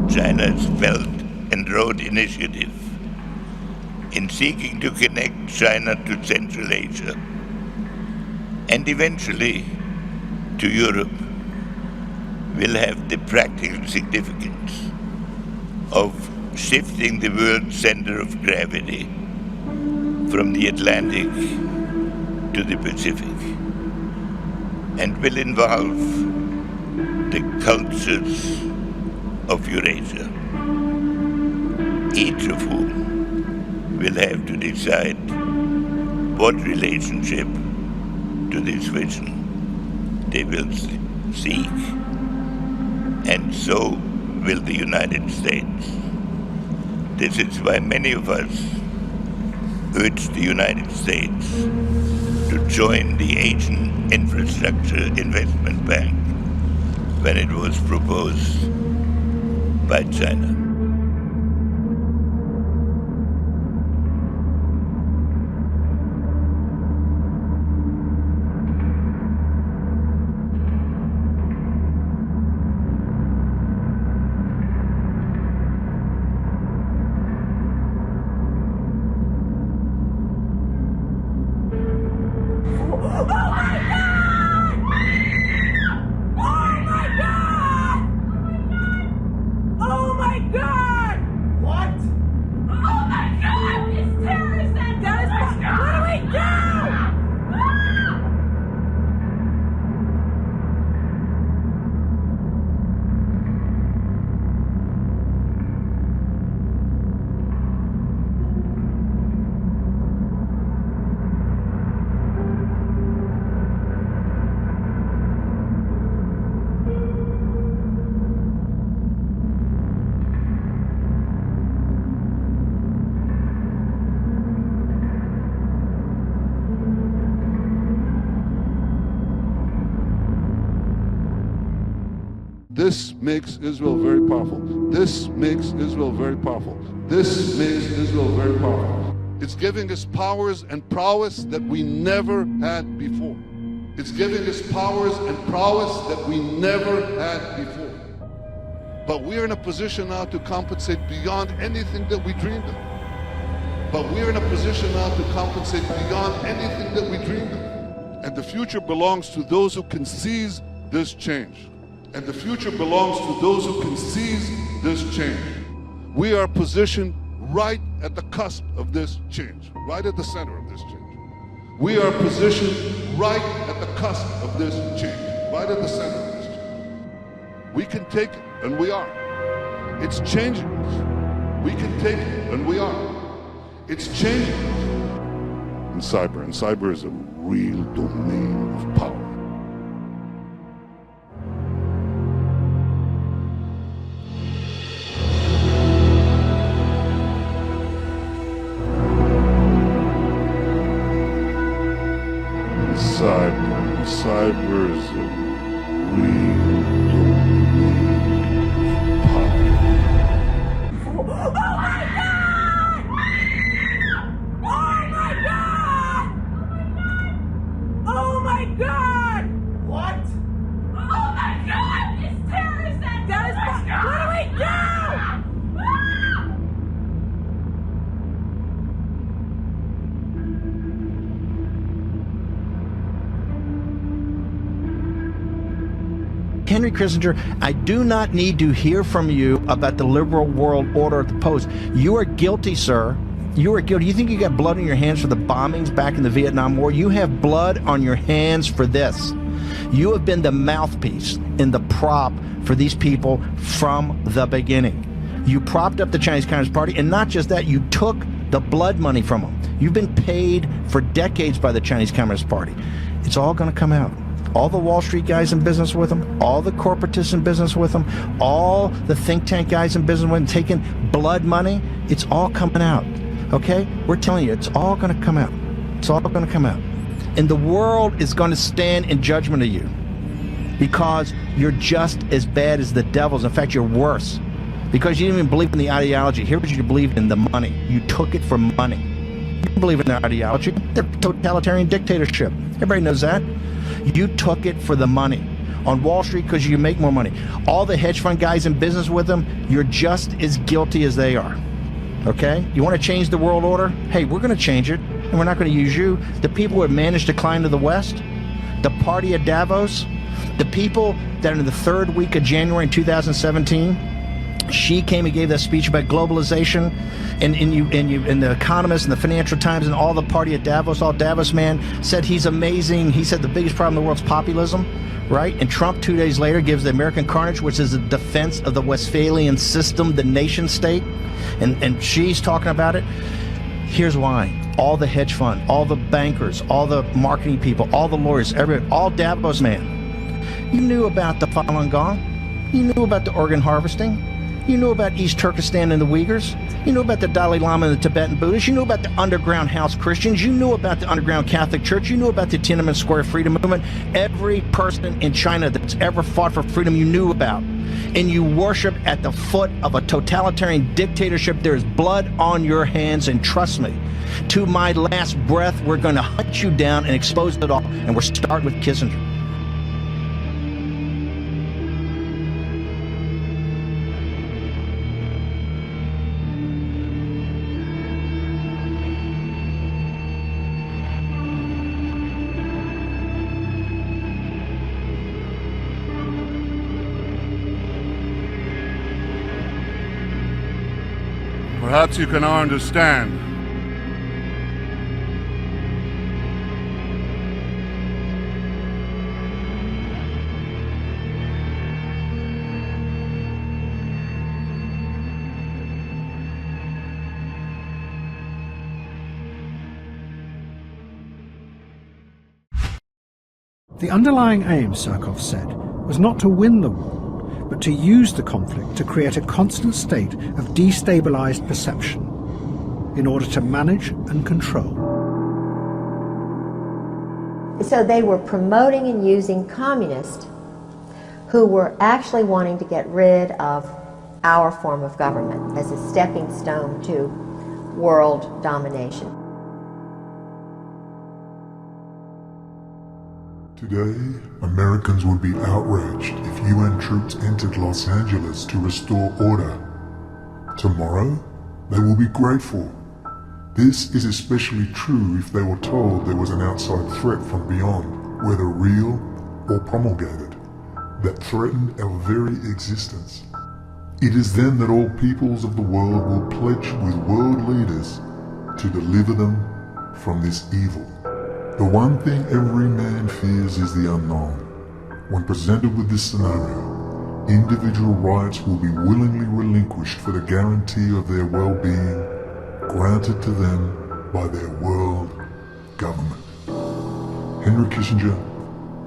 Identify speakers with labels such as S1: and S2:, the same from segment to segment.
S1: China's Belt and Road Initiative in seeking to connect China to Central Asia and eventually to Europe will have the practical significance of shifting the world's center of gravity from the Atlantic to the Pacific, and will involve the cultures of Eurasia, each of whom will have to decide what relationship to this vision they will seek, and so will the United States. This is why many of us urged the United States to join the Asian Infrastructure Investment Bank when it was proposed by China.
S2: This makes Israel very powerful. This makes Israel very powerful. This makes Israel very powerful. It's giving us powers and prowess that we never had before. It's giving us powers and prowess that we never had before. But we're in a position now to compensate beyond anything that we dreamed of. But we're in a position now to compensate beyond anything that we dreamed of. And the future belongs to those who can seize this change. And the future belongs to those who can seize this change. We are positioned right at the cusp of this change, right at the center of this change. We are positioned right at the cusp of this change, right at the center of this change. We can take it, and we are. It's changing. We can take it, and we are. It's changing. And cyber is a real domain of power. Cyber is a real domain of power.
S3: Oh my God! Oh my God! Oh my God! What? Oh my God! It's terrorist activity! That is what do we do?
S4: Henry Kissinger, I do not need to hear from you about the liberal world order at the post. You are guilty, sir. You are guilty. You think you got blood on your hands for the bombings back in the Vietnam War? You have blood on your hands for this. You have been the mouthpiece and the prop for these people from the beginning. You propped up the Chinese Communist Party, and not just that, you took the blood money from them. You've been paid for decades by the Chinese Communist Party. It's all going to come out. All the Wall Street guys in business with them, all the corporatists in business with them, all the think tank guys in business with them, taking blood money, it's all coming out, okay? We're telling you, it's all going to come out. It's all going to come out. And the world is going to stand in judgment of you because you're just as bad as the devils. In fact, you're worse because you didn't even believe in the ideology. Here's what you believed in, the money. You took it for money. You didn't believe in their ideology. They're totalitarian dictatorship. Everybody knows that. You took it for the money. on Wall Street because you make more money. All the hedge fund guys in business with them, you're just as guilty as they are. Okay? You want to change the world order? Hey, we're going to change it, and we're not going to use you. The people who have managed to climb to the West, the party at Davos, the people that in the third week of January in 2017, she came and gave that speech about globalization, and the Economist and the Financial Times and all the party at Davos, all Davos man said he's amazing. He said the biggest problem in the world is populism, right? And Trump 2 days later gives the American carnage, which is a defense of the Westphalian system, the nation state, and she's talking about it. Here's why. All the hedge fund, all the bankers, all the marketing people, all the lawyers, everyone, all Davos man. You knew about the Falun Gong. You knew about the organ harvesting. You knew about East Turkestan and the Uyghurs. You knew about the Dalai Lama and the Tibetan Buddhists. You knew about the underground house Christians. You knew about the underground Catholic Church. You knew about the Tiananmen Square freedom movement. Every person in China that's ever fought for freedom you knew about. And you worship at the foot of a totalitarian dictatorship. There's blood on your hands, and trust me, to my last breath, we're going to hunt you down and expose it all. And we're starting with Kissinger.
S2: Perhaps you can now understand
S5: the underlying aim, Surkov said, was not to win the war, but to use the conflict to create a constant state of destabilized perception in order to manage and control.
S6: So they were promoting and using communists who were actually wanting to get rid of our form of government as a stepping stone to world domination.
S7: Today, Americans would be outraged if UN troops entered Los Angeles to restore order. Tomorrow, they will be grateful. This is especially true if they were told there was an outside threat from beyond, whether real or promulgated, that threatened our very existence. It is then that all peoples of the world will pledge with world leaders to deliver them from this evil. The one thing every man fears is the unknown. When presented with this scenario, individual rights will be willingly relinquished for the guarantee of their well-being granted to them by their world government. Henry Kissinger,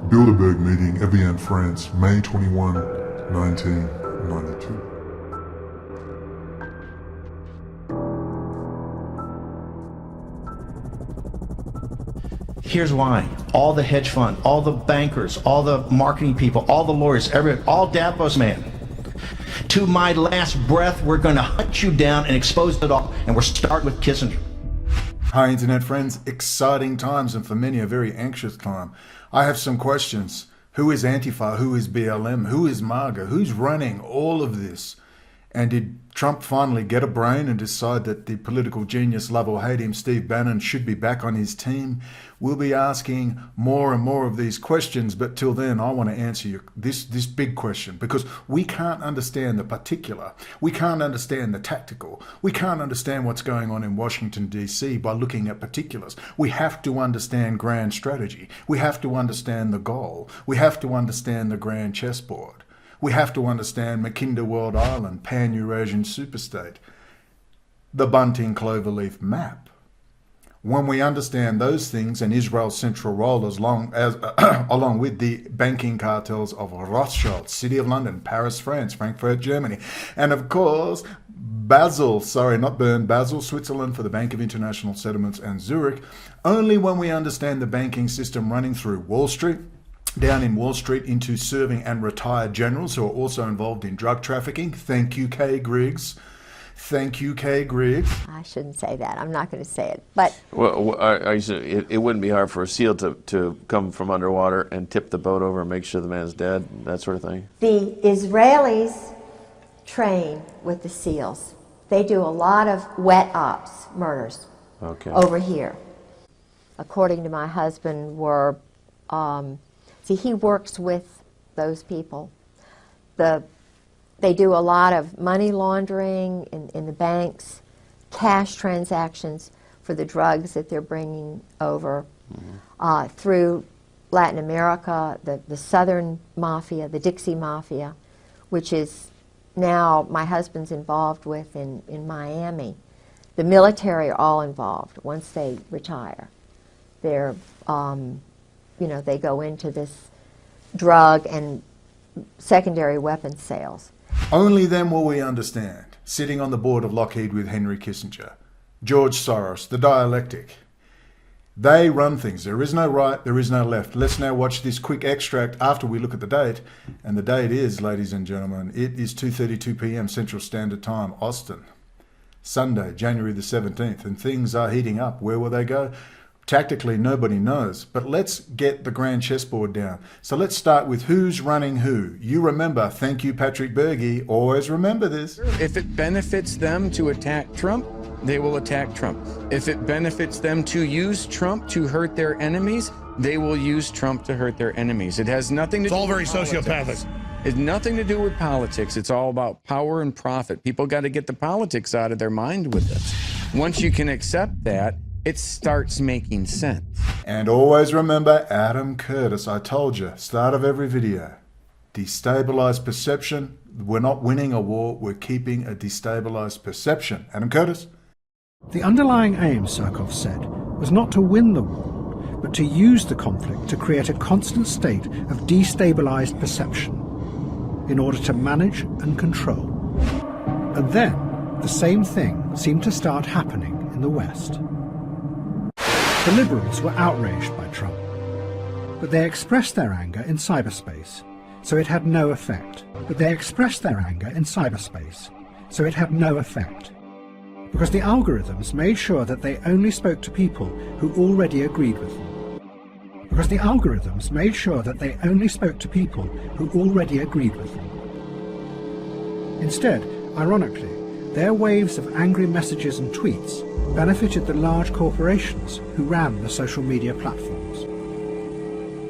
S7: Bilderberg meeting, Evian, France, May 21, 1992.
S4: Here's why. All the hedge fund, all the bankers, all the marketing people, all the lawyers, everyone, all Davos man. To my last breath, we're going to hunt you down and expose it all. And we're starting with Kissinger.
S8: Hi, Internet friends. Exciting times, and for many, a very anxious time. I have some questions. Who is Antifa? Who is BLM? Who is MAGA? Who's running all of this? And did Trump finally get a brain and decide that the political genius, love or hate him, Steve Bannon, should be back on his team? We'll be asking more and more of these questions, but till then, I want to answer this big question, because we can't understand the particular. We can't understand the tactical. We can't understand what's going on in Washington, D.C. by looking at particulars. We have to understand grand strategy. We have to understand the goal. We have to understand the grand chessboard. We have to understand Mackinder World Island, Pan-Eurasian superstate, the Bunting Cloverleaf map. When we understand those things and Israel's central role along with the banking cartels of Rothschild, City of London, Paris, France, Frankfurt, Germany, and of course, Basel, Switzerland for the Bank of International Settlements, and Zurich, only when we understand the banking system running through Wall Street, down in Wall Street into serving and retired generals who are also involved in drug trafficking. Thank you, Kay Griggs. Thank you, Kay Griggs.
S6: I shouldn't say that. I'm not going to say it. But
S9: Well, it wouldn't be hard for a SEAL to come from underwater and tip the boat over and make sure the man's dead, that sort of thing?
S6: the Israelis train with the SEALs. They do a lot of wet ops, murders, over here. According to my husband, he works with those people. They do a lot of money laundering in the banks, cash transactions for the drugs that they're bringing over through Latin America, the Southern Mafia, the Dixie Mafia, which is now my husband's involved with in Miami. The military are all involved once they retire. They're, they go into this drug and secondary weapons sales.
S8: Only then will we understand, sitting on the board of Lockheed with Henry Kissinger, George Soros, the dialectic. They run things. There is no right, there is no left. Let's now watch this quick extract after we look at the date. And the date is, ladies and gentlemen, it is 2:32 p.m. Central Standard Time, Austin. Sunday, January the 17th, and things are heating up. Where will they go? Tactically, nobody knows, but let's get the grand chessboard down. So let's start with who's running who. You remember, thank you, Patrick Berge, always remember this.
S10: If it benefits them to attack Trump, they will attack Trump. If it benefits them to use Trump to hurt their enemies, they will use Trump to hurt their enemies. It has nothing to do with politics. It's all very sociopathic. It's nothing to do with politics. It's all about power and profit. People got to get the politics out of their mind with this. Once you can accept that, it starts making sense.
S8: And always remember Adam Curtis. I told you, start of every video. Destabilized perception. We're not winning a war, we're keeping a destabilized perception. Adam Curtis?
S5: The underlying aim, Surkov said, was not to win the war, but to use the conflict to create a constant state of destabilized perception in order to manage and control. And then, the same thing seemed to start happening in the West. The Liberals were outraged by Trump, but they expressed their anger in cyberspace, so it had no effect. Because the algorithms made sure that they only spoke to people who already agreed with them. Instead, ironically, their waves of angry messages and tweets benefited the large corporations who ran the social media platforms.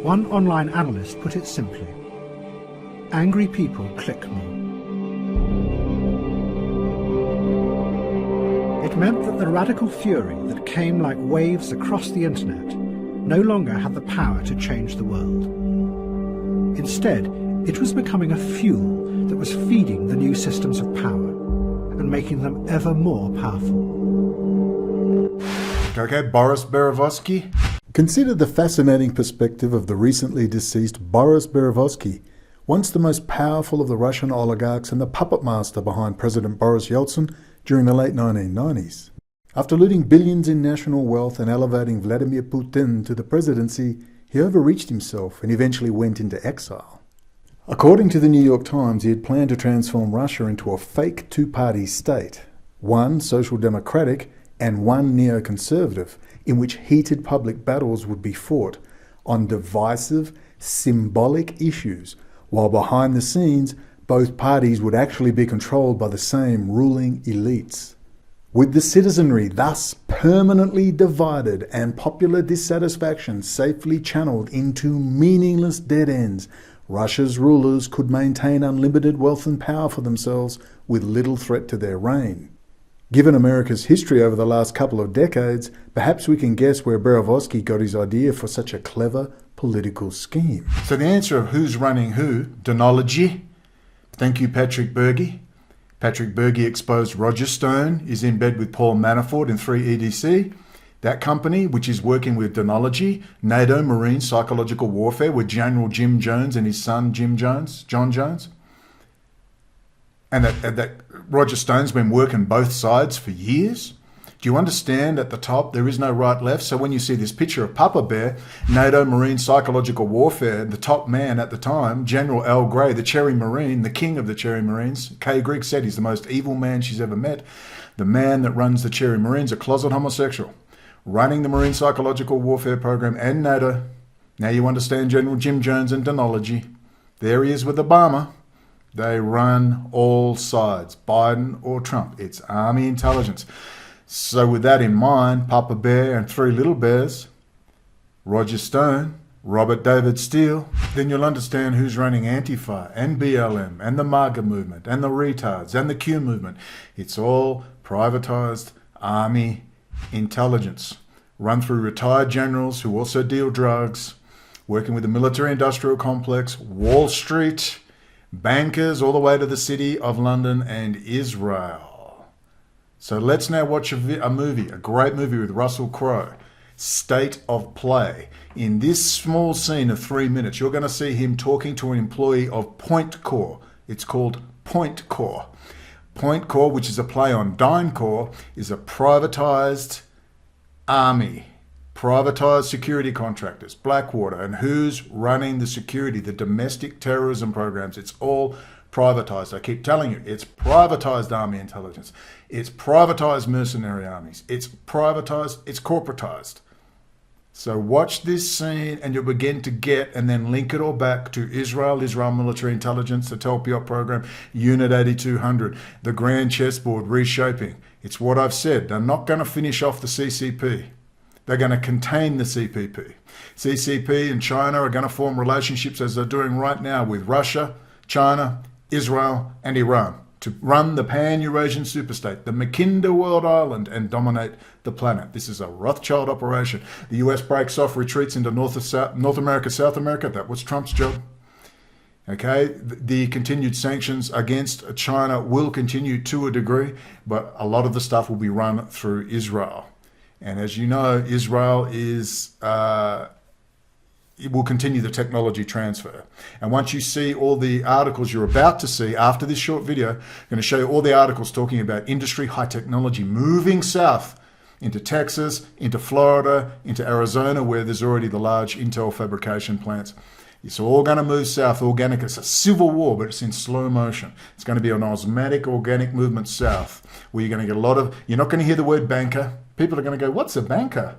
S5: One online analyst put it simply: angry people click more. It meant that the radical fury that came like waves across the internet no longer had the power to change the world. Instead, it was becoming a fuel that was feeding the new systems of power and making them ever more powerful.
S8: Okay, Boris Berezovsky. Consider the fascinating perspective of the recently deceased Boris Berezovsky, once the most powerful of the Russian oligarchs and the puppet master behind President Boris Yeltsin during the late 1990s. After looting billions in national wealth and elevating Vladimir Putin to the presidency, he overreached himself and eventually went into exile. According to the New York Times, he had planned to transform Russia into a fake two-party state, one social democratic and one neoconservative, in which heated public battles would be fought on divisive, symbolic issues, while behind the scenes, both parties would actually be controlled by the same ruling elites. With the citizenry thus permanently divided and popular dissatisfaction safely channeled into meaningless dead ends, Russia's rulers could maintain unlimited wealth and power for themselves with little threat to their reign. Given America's history over the last couple of decades, perhaps we can guess where Berezovsky got his idea for such a clever political scheme. So the answer of who's running who, denology. Thank you, Patrick Berge. Patrick Berge exposed Roger Stone is in bed with Paul Manafort in 3EDC. That company, which is working with denology, NATO Marine Psychological Warfare with General Jim Jones and his son John Jones. And that Roger Stone's been working both sides for years. Do you understand at the top there is no right left? So when you see this picture of Papa Bear, NATO Marine Psychological Warfare, the top man at the time, General Al Gray, the Cherry Marine, the king of the Cherry Marines, Kay Griggs said he's the most evil man she's ever met. The man that runs the Cherry Marines, a closet homosexual, running the Marine Psychological Warfare Program and NATO. Now you understand General Jim Jones and Denology. There he is with Obama. They run all sides, Biden or Trump. It's Army intelligence. So with that in mind, Papa Bear and three little bears, Roger Stone, Robert David Steele, then you'll understand who's running Antifa and BLM and the MAGA movement and the retards and the Q movement. It's all privatized Army intelligence, run through retired generals who also deal drugs, working with the military-industrial complex, Wall Street, bankers, all the way to the city of London and Israel. So let's now watch a movie, a great movie with Russell Crowe, State of Play. In this small scene of 3 minutes, you're going to see him talking to an employee of Point Corps. It's called Point Corps. Point Corps, which is a play on DynCorp, is a privatized army, privatized security contractors, Blackwater, and who's running the security, the domestic terrorism programs. It's all privatized. I keep telling you, it's privatized army intelligence. It's privatized mercenary armies. It's privatized, it's corporatized. So watch this scene and you'll begin to get and then link it all back to Israel military intelligence, the Telpiot program, Unit 8200, the grand chessboard reshaping. It's what I've said. They're not going to finish off the CCP. They're going to contain the CPP. CCP and China are going to form relationships as they're doing right now with Russia, China, Israel and Iran to run the pan-Eurasian superstate, the Makinda world island, and dominate the planet. This is a Rothschild operation. The US breaks off, retreats into North America, South America. That was Trump's job. Okay, the continued sanctions against China will continue to a degree, but a lot of the stuff will be run through Israel. And as you know, Israel is... it will continue the technology transfer. And once you see all the articles you're about to see after this short video, I'm going to show you all the articles talking about industry, high technology, moving south into Texas, into Florida, into Arizona, where there's already the large Intel fabrication plants. It's all going to move south, organic. It's a civil war, but it's in slow motion. It's going to be an osmotic, organic movement south, where you're going to get a lot of, you're not going to hear the word banker. People are going to go, what's a banker?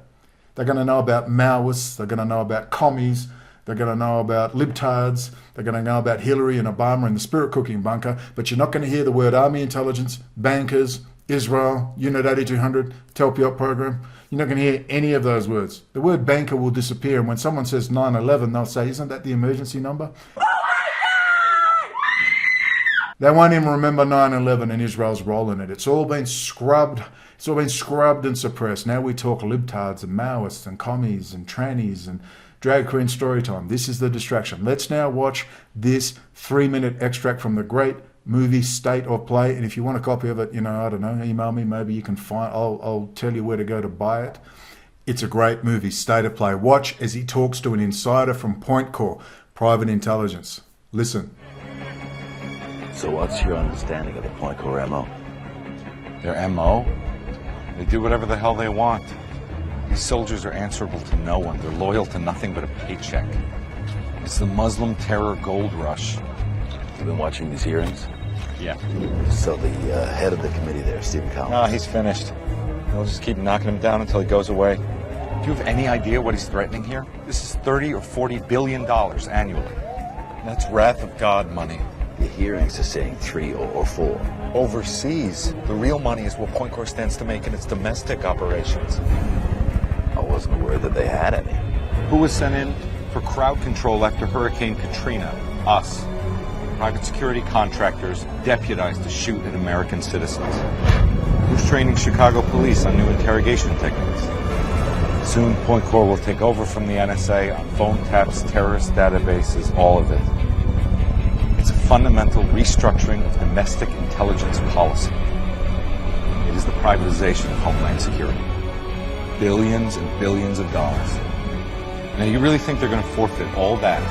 S8: They're going to know about Maoists, they're going to know about commies, they're going to know about libtards, they're going to know about Hillary and Obama and the spirit cooking bunker, but you're not going to hear the word army intelligence, bankers, Israel, Unit 8200, Telpiot program. You're not going to hear any of those words. The word banker will disappear, and when someone says 9/11, they'll say, isn't that the emergency number? They won't even remember 9/11 and Israel's role in it. It's all been scrubbed. It's all been scrubbed and suppressed. Now we talk libtards and Maoists and commies and trannies and drag queen story time. This is the distraction. Let's now watch this 3-minute extract from the great movie State of Play. And if you want a copy of it, you know, I don't know, email me. Maybe you can find. I'll tell you where to go to buy it. It's a great movie, State of Play. Watch as he talks to an insider from Point Corps, private intelligence. Listen.
S11: So what's your understanding of the Point Corps MO?
S12: Their MO? They do whatever the hell they want. These soldiers are answerable to no one. They're loyal to nothing but a paycheck. It's the Muslim terror gold rush.
S11: You've been watching these hearings?
S12: Yeah.
S11: So the head of the committee there, Stephen Collins.
S12: No, he's finished. They'll just keep knocking him down until he goes away. Do you have any idea what he's threatening here? This is $30 or $40 billion annually. That's wrath of God money.
S11: The hearings are saying 3 or 4.
S12: Overseas, the real money is what Point Corps stands to make in its domestic operations.
S11: I wasn't aware that they had any.
S12: Who was sent in for crowd control after Hurricane Katrina? Us. Private security contractors deputized to shoot at American citizens. Who's training Chicago police on new interrogation techniques? Soon, Point Corps will take over from the NSA on phone taps, terrorist databases, all of it. It's a fundamental restructuring of domestic intelligence policy. It is the privatization of Homeland Security. Billions and billions of dollars. Now, you really think they're going to forfeit all that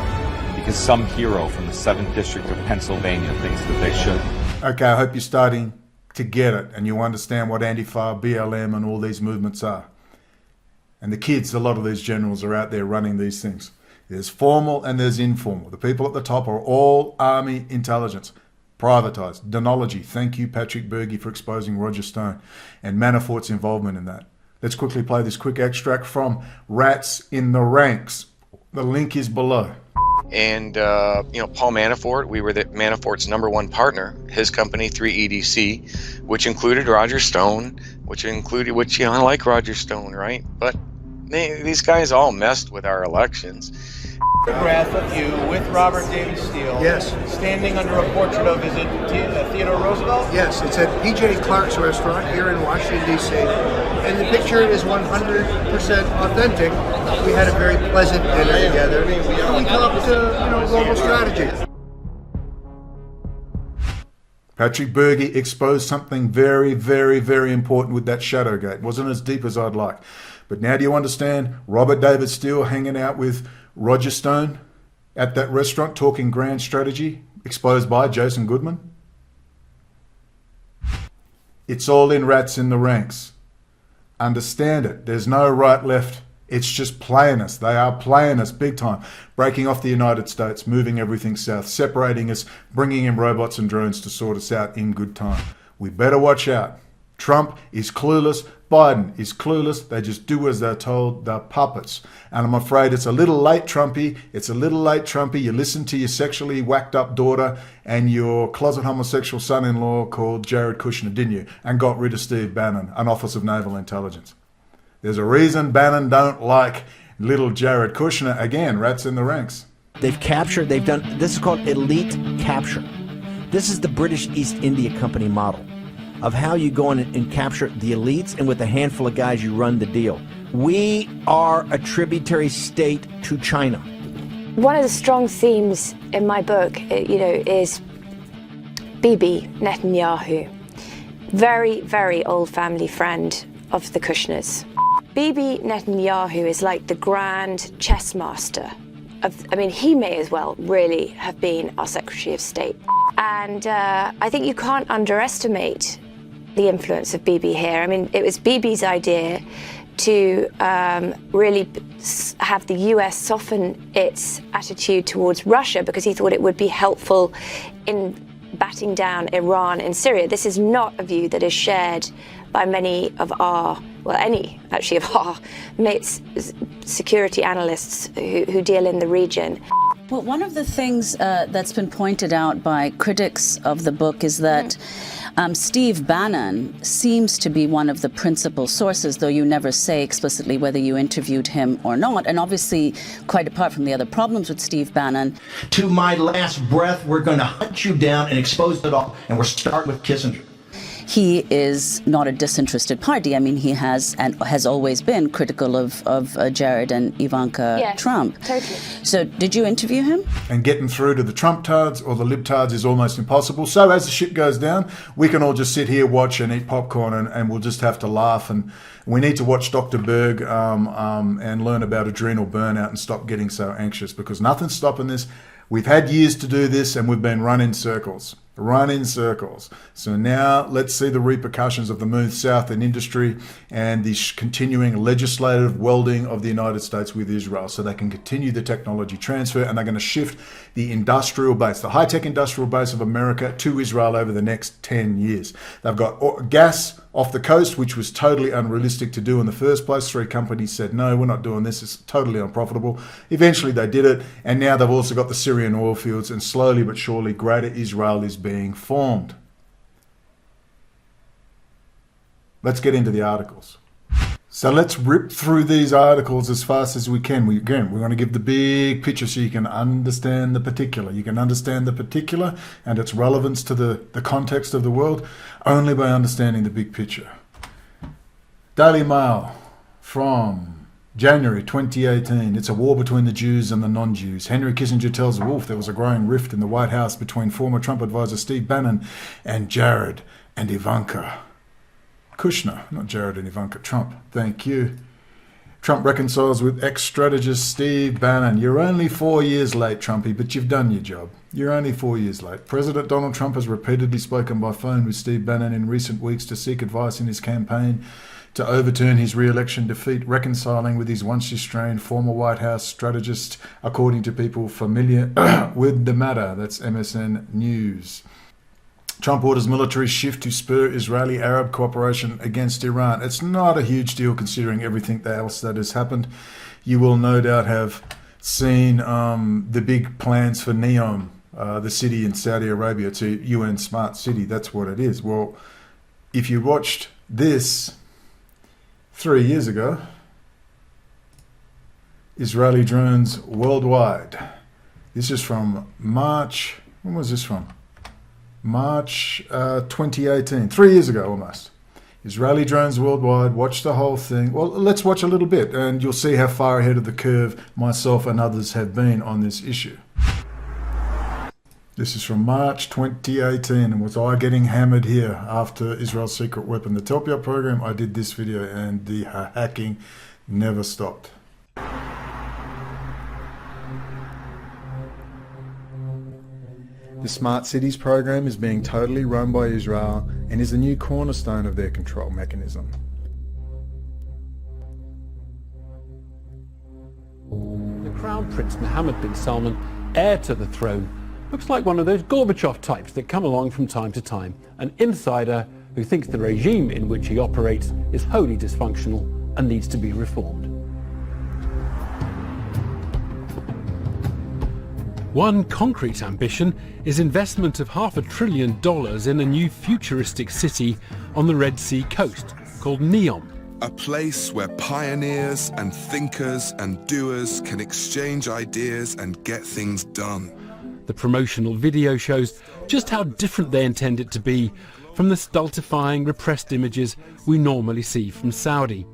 S12: because some hero from the 7th District of Pennsylvania thinks that they should?
S8: Okay, I hope you're starting to get it, and you understand what Antifa, BLM, and all these movements are. And the kids, a lot of these generals are out there running these things. There's formal and there's informal. The people at the top are all army intelligence, privatized. Denology. Thank you, Patrick Berge, for exposing Roger Stone and Manafort's involvement in that. Let's quickly play this quick extract from Rats in the Ranks. The link is below.
S13: And, Paul Manafort, we were Manafort's #1 partner, his company, 3EDC, which included Roger Stone, which I like Roger Stone, right? But these guys all messed with our elections.
S14: Photograph of you with Robert David Steele.
S15: Yes.
S14: Standing under a portrait of, is it Theodore Roosevelt?
S15: Yes, it's at P.J. Clark's restaurant here in Washington, D.C. And the picture is 100% authentic. We had a very pleasant dinner together. And we talked, global strategy.
S8: Patrick Berge exposed something very, very, very important with that Shadowgate. It wasn't as deep as I'd like. But now do you understand Robert David Steele hanging out with Roger Stone at that restaurant talking grand strategy, exposed by Jason Goodman? It's all in Rats in the Ranks. Understand it. There's no right, left. It's just playing us. They are playing us big time. Breaking off the United States, moving everything south, separating us, bringing in robots and drones to sort us out in good time. We better watch out. Trump is clueless. Biden is clueless. They just do as they're told. They're puppets. And I'm afraid it's a little late, Trumpy. It's a little late, Trumpy. You listened to your sexually whacked up daughter and your closet homosexual son-in-law called Jared Kushner, didn't you? And got rid of Steve Bannon, an Office of Naval Intelligence. There's a reason Bannon don't like little Jared Kushner. Again, Rats in the Ranks.
S4: They've done, this is called elite capture. This is the British East India Company model of how you go in and capture the elites, and with a handful of guys you run the deal. We are a tributary state to China.
S16: One of the strong themes in my book, is Bibi Netanyahu. Very, very old family friend of the Kushners. Bibi Netanyahu is like the grand chess master he may as well really have been our Secretary of State. And I think you can't underestimate the influence of Bibi here. It was Bibi's idea to really have the US soften its attitude towards Russia because he thought it would be helpful in batting down Iran and Syria. This is not a view that is shared by many of our, any of our mates, security analysts who deal in the region.
S17: Well, one of the things that's been pointed out by critics of the book is that Steve Bannon seems to be one of the principal sources, though you never say explicitly whether you interviewed him or not. And obviously, quite apart from the other problems with Steve Bannon.
S4: To my last breath, we're going to hunt you down and expose it all. And we're starting with Kissinger.
S17: He is not a disinterested party. He has and has always been critical of Jared and Ivanka Trump.
S16: Totally.
S17: So did you interview him?
S8: And getting through to the Trump-tards or the libtards is almost impossible. So as the shit goes down, we can all just sit here, watch and eat popcorn and we'll just have to laugh. And we need to watch Dr. Berg and learn about adrenal burnout and stop getting so anxious because nothing's stopping this. We've had years to do this and we've been run in circles. So now let's see the repercussions of the move south in industry and the continuing legislative welding of the United States with Israel so they can continue the technology transfer and they're going to shift the industrial base, the high-tech industrial base of America to Israel over the next 10 years. They've got gas off the coast, which was totally unrealistic to do in the first place. 3 companies said, no, we're not doing this. It's totally unprofitable. Eventually they did it. And now they've also got the Syrian oil fields and slowly but surely Greater Israel is being formed. Let's get into the articles. So let's rip through these articles as fast as we can. We're going to give the big picture so you can understand the particular. You can understand the particular and its relevance to the context of the world only by understanding the big picture. Daily Mail from January 2018. It's a war between the Jews and the non-Jews. Henry Kissinger tells Wolf there was a growing rift in the White House between former Trump advisor Steve Bannon and Jared and Ivanka Kushner, not Jared and Ivanka Trump. Thank you. Trump reconciles with ex-strategist Steve Bannon. You're only 4 years late, Trumpy, but you've done your job. You're only 4 years late. President Donald Trump has repeatedly spoken by phone with Steve Bannon in recent weeks to seek advice in his campaign to overturn his re-election defeat, reconciling with his once-restrained former White House strategist, according to people familiar with the matter. That's MSN News. Trump orders military shift to spur Israeli-Arab cooperation against Iran. It's not a huge deal considering everything else that has happened. You will no doubt have seen the big plans for NEOM, the city in Saudi Arabia, to UN Smart City. That's what it is. Well, if you watched this 3 years ago, Israeli drones worldwide. This is from March. When was this from? March 2018, 3 years ago almost. Israeli drones worldwide. Watch the whole thing. Well, let's watch a little bit and you'll see how far ahead of the curve myself and others have been on this issue. This is from March 2018, and was I getting hammered here after Israel's secret weapon, the Telpiot program? I did this video and the hacking never stopped. The Smart Cities program is being totally run by Israel and is the new cornerstone of their control mechanism.
S18: The Crown Prince Mohammed bin Salman, heir to the throne, looks like one of those Gorbachev types that come along from time to time, an insider who thinks the regime in which he operates is wholly dysfunctional and needs to be reformed. One concrete ambition is investment of $500 billion in a new futuristic city on the Red Sea coast called NEOM.
S19: A place where pioneers and thinkers and doers can exchange ideas and get things done.
S18: The promotional video shows just how different they intend it to be from the stultifying, repressed images we normally see from Saudi.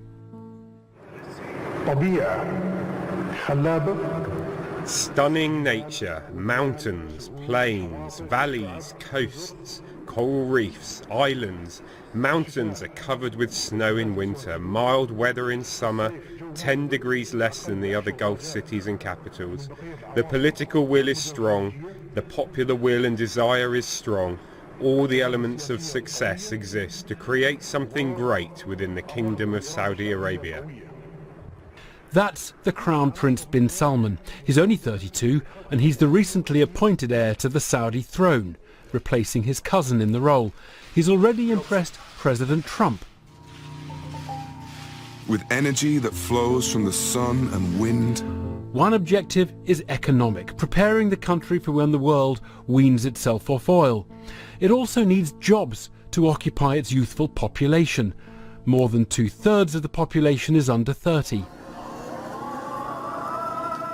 S20: Stunning nature, mountains, plains, valleys, coasts, coral reefs, islands. Mountains are covered with snow in winter, mild weather in summer, 10 degrees less than the other Gulf cities and capitals. The political will is strong, the popular will and desire is strong. All the elements of success exist to create something great within the Kingdom of Saudi Arabia.
S18: That's the Crown Prince bin Salman. He's only 32 and he's the recently appointed heir to the Saudi throne, replacing his cousin in the role. He's already impressed President Trump.
S19: With energy that flows from the sun and wind.
S18: One objective is economic, preparing the country for when the world weans itself off oil. It also needs jobs to occupy its youthful population. More than 2/3 of the population is under 30.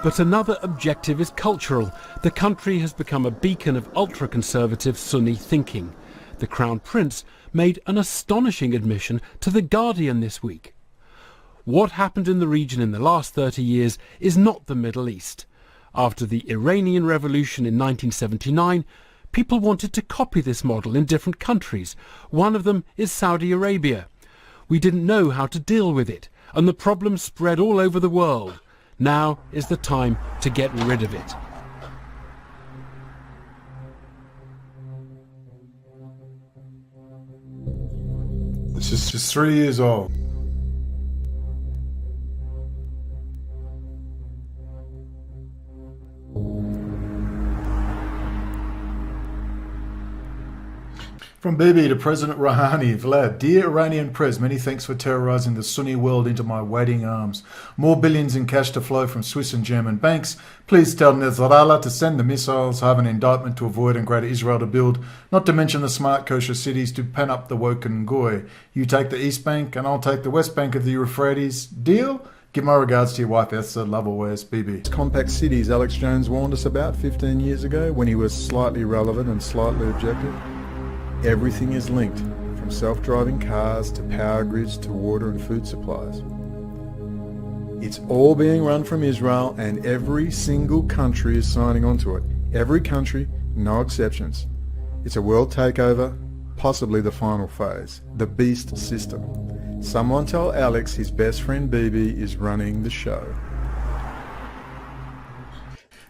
S18: But another objective is cultural. The country has become a beacon of ultra-conservative Sunni thinking. The Crown Prince made an astonishing admission to The Guardian this week. What happened in the region in the last 30 years is not the Middle East. After the Iranian Revolution in 1979, people wanted to copy this model in different countries. One of them is Saudi Arabia. We didn't know how to deal with it, and the problem spread all over the world. Now is the time to get rid of it.
S8: This is just 3 years old. From Bibi to President Rouhani, Vlad, dear Iranian Prez, many thanks for terrorizing the Sunni world into my waiting arms. More billions in cash to flow from Swiss and German banks. Please tell Nasrallah to send the missiles, have an indictment to avoid and Greater Israel to build, not to mention the smart kosher cities to pen up the woken goy. You take the East Bank and I'll take the West Bank of the Euphrates. Deal? Give my regards to your wife Esther, love always, Bibi. Compact cities Alex Jones warned us about 15 years ago when he was slightly relevant and slightly objective. Everything is linked, from self-driving cars to power grids to water and food supplies. It's all being run from Israel and every single country is signing on to it. Every country, no exceptions. It's a world takeover, possibly the final phase, the beast system. Someone tell Alex his best friend Bibi is running the show.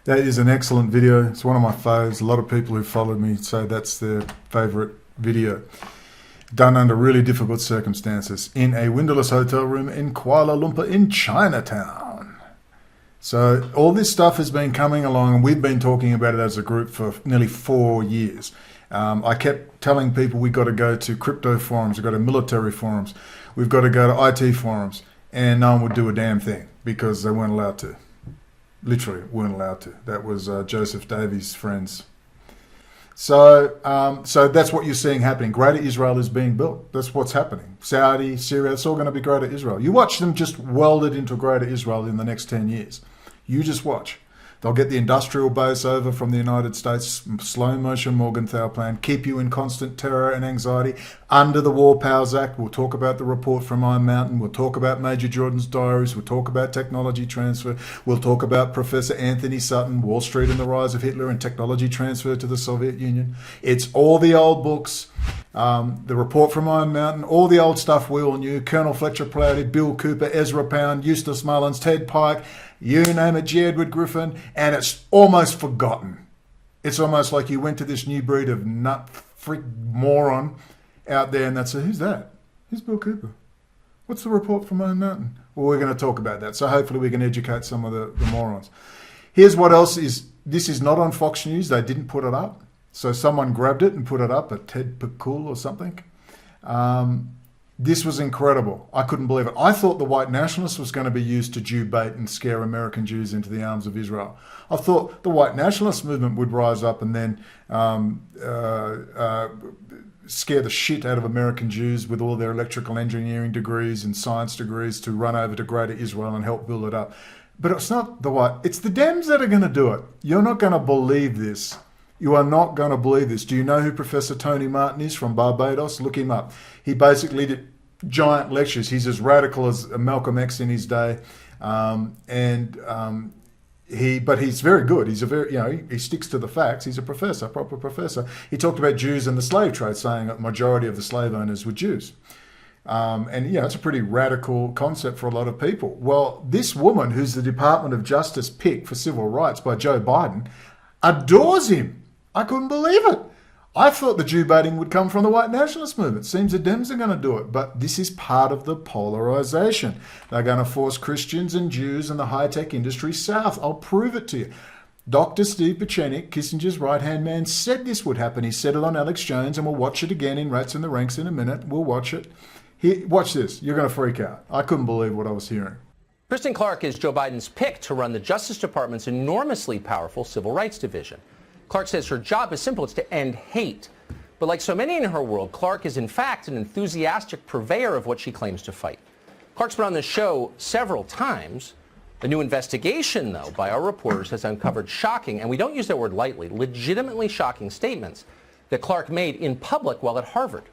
S8: That is an excellent video. It's one of my faves. A lot of people who followed me say that's their favourite video. Done under really difficult circumstances in a windowless hotel room in Kuala Lumpur in Chinatown. So all this stuff has been coming along, and we've been talking about it as a group for nearly 4 years. I kept telling people we've got to go to crypto forums, we've got to military forums, we've got to go to IT forums, and no one would do a damn thing because they weren't allowed to. Literally weren't allowed to. That was Joseph Davies' friends. So that's what you're seeing happening. Greater Israel is being built. That's what's happening. Saudi, Syria, it's all going to be Greater Israel. You watch them just welded into Greater Israel in the next 10 years. You just watch. They'll get the industrial base over from the United States, slow motion Morgenthau plan, keep you in constant terror and anxiety. Under the War Powers Act, we'll talk about the report from Iron Mountain, we'll talk about Major Jordan's diaries, we'll talk about technology transfer, we'll talk about Professor Anthony Sutton, Wall Street and the Rise of Hitler and technology transfer to the Soviet Union. It's all the old books, the report from Iron Mountain, all the old stuff we all knew, Colonel Fletcher Prouty, Bill Cooper, Ezra Pound, Eustace Mullins, Ted Pike, you name it, G. Edward Griffin, and it's almost forgotten. It's almost like you went to this new breed of nut freak moron out there and that's who's that? Who's Bill Cooper? What's the report from Iron Mountain? Well, we're going to talk about that. So hopefully we can educate some of the morons. Here's what else is, this is not on Fox News. They didn't put it up. So someone grabbed it and put it up, a Ted Pakul or something. This was incredible. I couldn't believe it. I thought the white nationalists was going to be used to Jew bait and scare American Jews into the arms of Israel. I thought the white nationalist movement would rise up and then scare the shit out of American Jews with all their electrical engineering degrees and science degrees to run over to Greater Israel and help build it up. But it's not the white, it's the Dems that are going to do it. You're not going to believe this. You are not going to believe this. Do you know who Professor Tony Martin is from Barbados? Look him up. He basically did giant lectures. He's as radical as Malcolm X in his day. But he's very good. He's a very, he sticks to the facts. He's a professor, proper professor. He talked about Jews and the slave trade, saying a majority of the slave owners were Jews. It's a pretty radical concept for a lot of people. Well, this woman, who's the Department of Justice pick for civil rights by Joe Biden, adores him. I couldn't believe it. I thought the Jew baiting would come from the white nationalist movement. Seems the Dems are going to do it. But this is part of the polarization. They're going to force Christians and Jews and the high-tech industry south. I'll prove it to you. Dr. Steve Pieczenik, Kissinger's right-hand man, said this would happen. He said it on Alex Jones, and we'll watch it again in Rats in the Ranks in a minute. We'll watch it. Here, watch this. You're going to freak out. I couldn't believe what I was hearing.
S21: Kristen Clarke is Joe Biden's pick to run the Justice Department's enormously powerful Civil Rights Division. Clarke says her job is simple. It's to end hate. But like so many in her world, Clarke is in fact an enthusiastic purveyor of what she claims to fight. Clarke's been on this show several times. The new investigation, though, by our reporters has uncovered shocking, and we don't use that word lightly, legitimately shocking statements that Clarke made in public while at Harvard.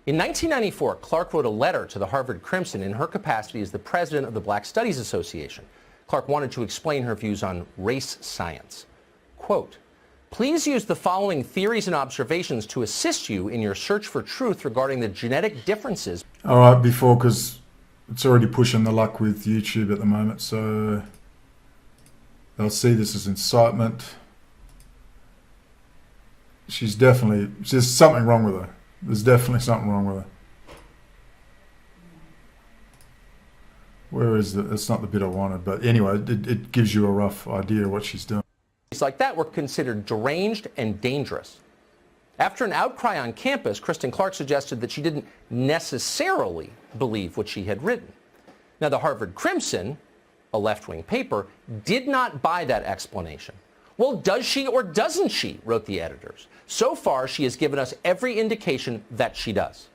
S21: In 1994, Clarke wrote a letter to the Harvard Crimson in her capacity as the president of the Black Studies Association. Clarke wanted to explain her views on race science. Quote, "Please use the following theories and observations to assist you in your search for truth regarding the genetic differences."
S8: All right, because it's already pushing the luck with YouTube at the moment, so they'll see this as incitement. There's something wrong with her. There's definitely something wrong with her. Where is it? It's not the bit I wanted, but anyway, it gives you a rough idea of what she's doing.
S21: Like that were considered deranged and dangerous. After an outcry on campus, Kristen Clarke suggested that she didn't necessarily believe what she had written. Now, the Harvard Crimson, a left-wing paper, did not buy that explanation. Well, does she or doesn't she, wrote the editors. So far, she has given us every indication that she does.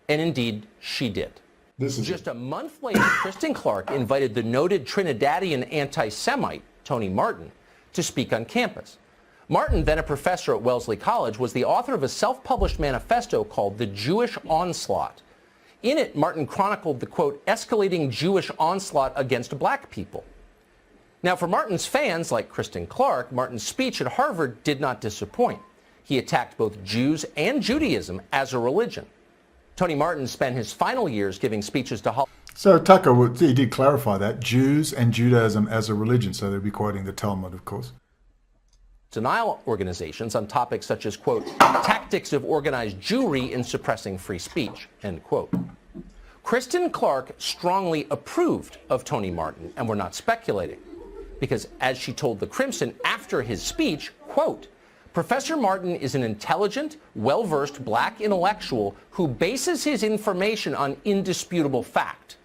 S21: And indeed, she did. Just a month later, Kristen Clarke invited the noted Trinidadian anti-Semite, Tony Martin, to speak on campus. Martin, then a professor at Wellesley College, was the author of a self-published manifesto called The Jewish Onslaught. In it, Martin chronicled the, quote, escalating Jewish onslaught against black people. Now, for Martin's fans, like Kristen Clarke, Martin's speech at Harvard did not disappoint. He attacked both Jews and Judaism as a religion. Tony Martin spent his final years giving speeches to
S8: So Tucker, he did clarify that, Jews and Judaism as a religion, so they'll be quoting the Talmud, of course.
S21: denial organizations on topics such as, quote, tactics of organized Jewry in suppressing free speech, end quote. Kristen Clark strongly approved of Tony Martin, and we're not speculating, because as she told the Crimson after his speech, quote, Professor Martin is an intelligent, well-versed black intellectual who bases his information on indisputable fact.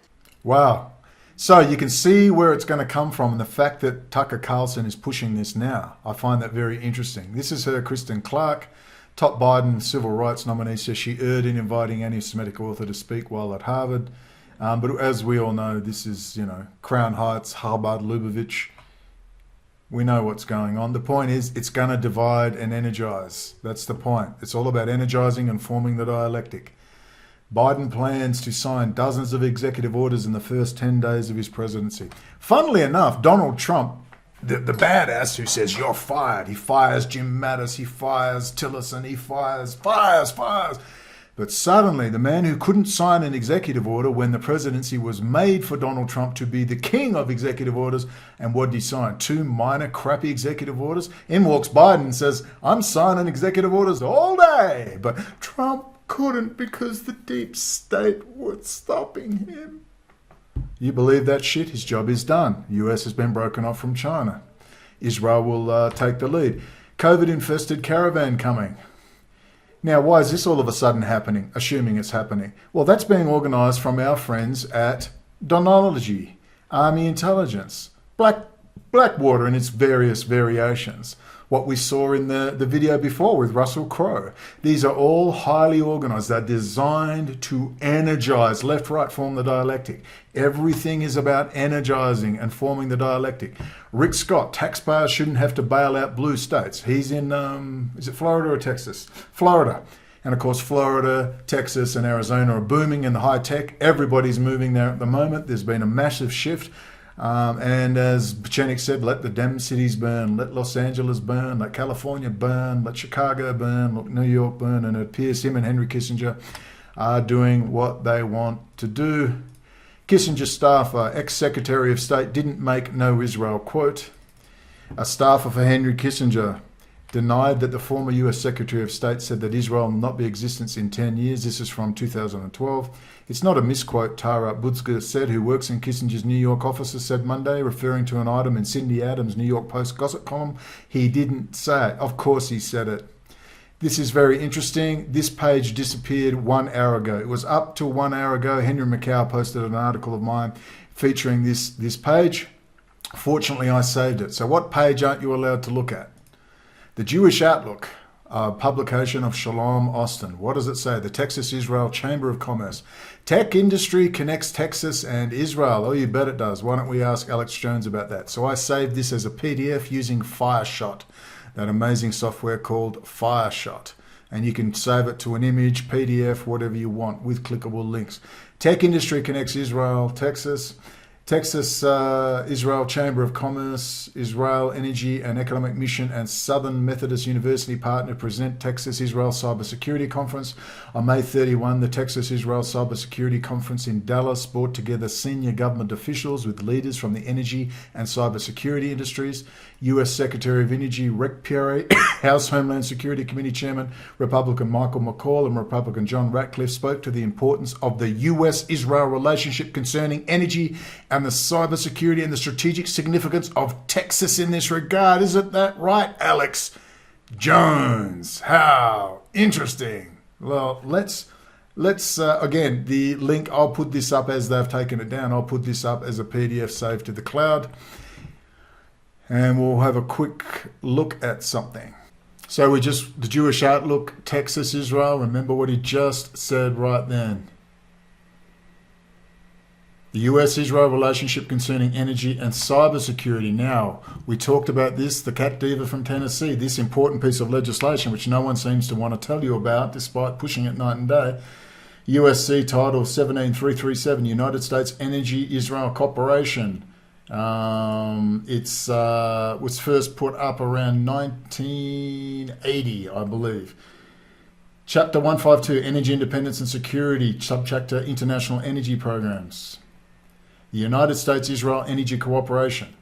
S8: Wow. So you can see where it's going to come from, and the fact that Tucker Carlson is pushing this now. I find that very interesting. This is her, Kristen Clark, top Biden civil rights nominee, says she erred in inviting anti-Semitic author to speak while at Harvard. But as we all know, this is, Crown Heights, Harvard, Lubavitch. We know what's going on. The point is, it's going to divide and energize. That's the point. It's all about energizing and forming the dialectic. Biden plans to sign dozens of executive orders in the first 10 days of his presidency. Funnily enough, Donald Trump, the badass who says, you're fired. He fires Jim Mattis, he fires Tillerson, he fires. But suddenly, the man who couldn't sign an executive order when the presidency was made for Donald Trump to be the king of executive orders, and what did he sign? 2 minor crappy executive orders? In walks Biden and says, I'm signing executive orders all day. But Trump couldn't because the deep state was stopping him. You believe that shit? His job is done. US has been broken off from China. Israel will take the lead. COVID-infested caravan coming. Now, why is this all of a sudden happening, assuming it's happening? Well, that's being organised from our friends at Donology, Army Intelligence, Blackwater and its various variations. What we saw in the video before with Russell Crowe. These are all highly organised. They're designed to energise, left, right, form the dialectic. Everything is about energising and forming the dialectic. Rick Scott, taxpayers shouldn't have to bail out blue states. He's in, is it Florida or Texas? Florida. And of course, Florida, Texas and Arizona are booming in the high tech. Everybody's moving there at the moment. There's been a massive shift. And as Pachenik said, let the damn cities burn, let Los Angeles burn, let California burn, let Chicago burn, let New York burn. And it appears him and Henry Kissinger are doing what they want to do. Kissinger's staffer, ex-Secretary of State, didn't make no Israel quote. A staffer for Henry Kissinger denied that the former US Secretary of State said that Israel will not be in existence in 10 years. This is from 2012. It's not a misquote, Tara Butzger said, who works in Kissinger's New York office, said Monday, referring to an item in Cindy Adams' New York Post gossip column. He didn't say it. Of course he said it. This is very interesting. This page disappeared 1 hour ago. It was up till 1 hour ago. Henry McCow posted an article of mine featuring this page. Fortunately, I saved it. So what page aren't you allowed to look at? The Jewish Outlook, a publication of Shalom Austin. What does it say? The Texas-Israel Chamber of Commerce. Tech industry connects Texas and Israel. Oh, you bet it does. Why don't we ask Alex Jones about that? So I saved this as a PDF using FireShot, that amazing software called FireShot. And you can save it to an image, PDF, whatever you want, with clickable links. Tech industry connects Israel, Texas. Israel Chamber of Commerce, Israel Energy and Economic Mission, and Southern Methodist University partner present Texas-Israel Cybersecurity Conference. On May 31, the Texas-Israel Cybersecurity Conference in Dallas brought together senior government officials with leaders from the energy and cybersecurity industries. U.S. Secretary of Energy Rex Pierre, House Homeland Security Committee Chairman Republican Michael McCaul, and Republican John Ratcliffe spoke to the importance of the U.S.-Israel relationship concerning energy and the cybersecurity and the strategic significance of Texas in this regard. Isn't that right, Alex Jones? How interesting. Well, let's again, the link, I'll put this up as they've taken it down. I'll put this up as a PDF saved to the cloud. And we'll have a quick look at something. So the Jewish Outlook, Texas, Israel. Remember what he just said right then. The US-Israel relationship concerning energy and cybersecurity. Now, we talked about this, the Cat Diva from Tennessee, this important piece of legislation which no one seems to want to tell you about despite pushing it night and day. USC Title 17337, United States Energy Israel Corporation. It was first put up around 1980, I believe. Chapter 152, Energy Independence and Security, Subchapter International Energy Programs. The United States-Israel Energy Cooperation.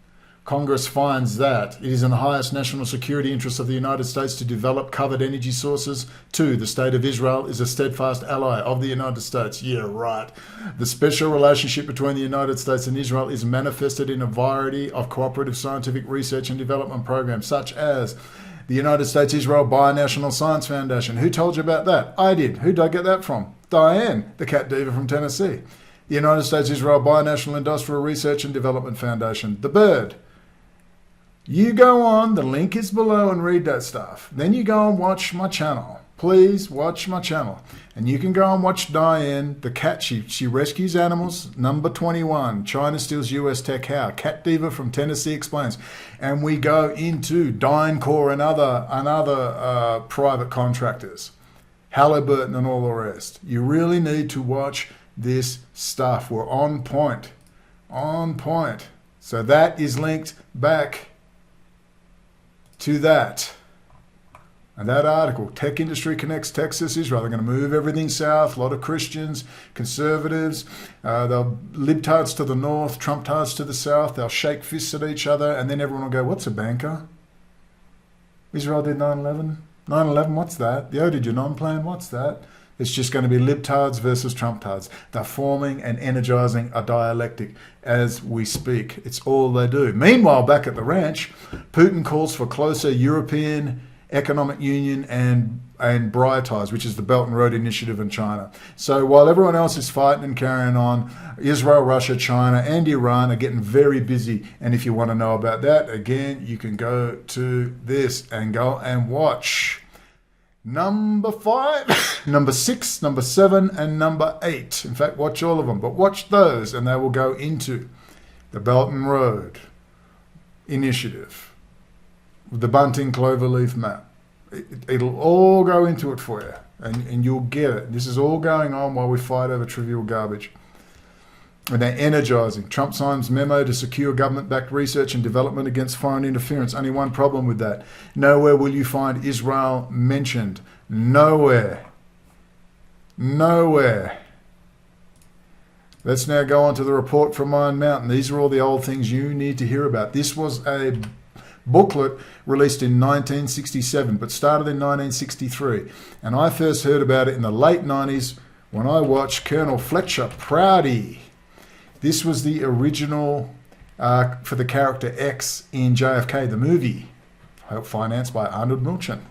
S8: Congress finds that it is in the highest national security interest of the United States to develop covered energy sources. 2. The State of Israel is a steadfast ally of the United States. Yeah, right. The special relationship between the United States and Israel is manifested in a variety of cooperative scientific research and development programs, such as the United States-Israel Binational Science Foundation. Who told you about that? I did. Who did I get that from? Diane, the cat diva from Tennessee. The United States-Israel Binational Industrial Research and Development Foundation. The Bird. You go on, the link is below, and read that stuff. Then you go and watch my channel. Please watch my channel. And you can go and watch Diane, the cat. She rescues animals. Number 21, China steals US tech how? Cat diva from Tennessee explains. And we go into DynCorp and other private contractors. Halliburton and all the rest. You really need to watch this stuff. We're on point. On point. So that is linked back to that. And that article, Tech Industry Connects Texas, Israel. They're going to move everything south. A lot of Christians, conservatives, they'll libtards to the north, Trump-tards to the south. They'll shake fists at each other, and then everyone will go, what's a banker? Israel did 9/11. 9/11, what's that? The Odiginon plan, what's that? It's just going to be libtards versus Trump-tards. They're forming and energizing a dialectic as we speak. It's all they do. Meanwhile, back at the ranch, Putin calls for closer European Economic Union and BRI ties, which is the Belt and Road Initiative in China. So while everyone else is fighting and carrying on, Israel, Russia, China, and Iran are getting very busy. And if you want to know about that, again, you can go to this and go and watch number 5, number 6, number 7, and number 8. In fact, watch all of them, but watch those, and they will go into the Belt and Road Initiative, the bunting cloverleaf map. It'll all go into it for you, and you'll get it. This is all going on while we fight over trivial garbage. And they're energizing. Trump signs memo to secure government-backed research and development against foreign interference. Only one problem with that. Nowhere will you find Israel mentioned. Nowhere. Nowhere. Let's now go on to the report from Iron Mountain. These are all the old things you need to hear about. This was a booklet released in 1967, but started in 1963. And I first heard about it in the late 90s when I watched Colonel Fletcher Prouty. This was the original for the character X in JFK, the movie, financed by Arnold Milchan,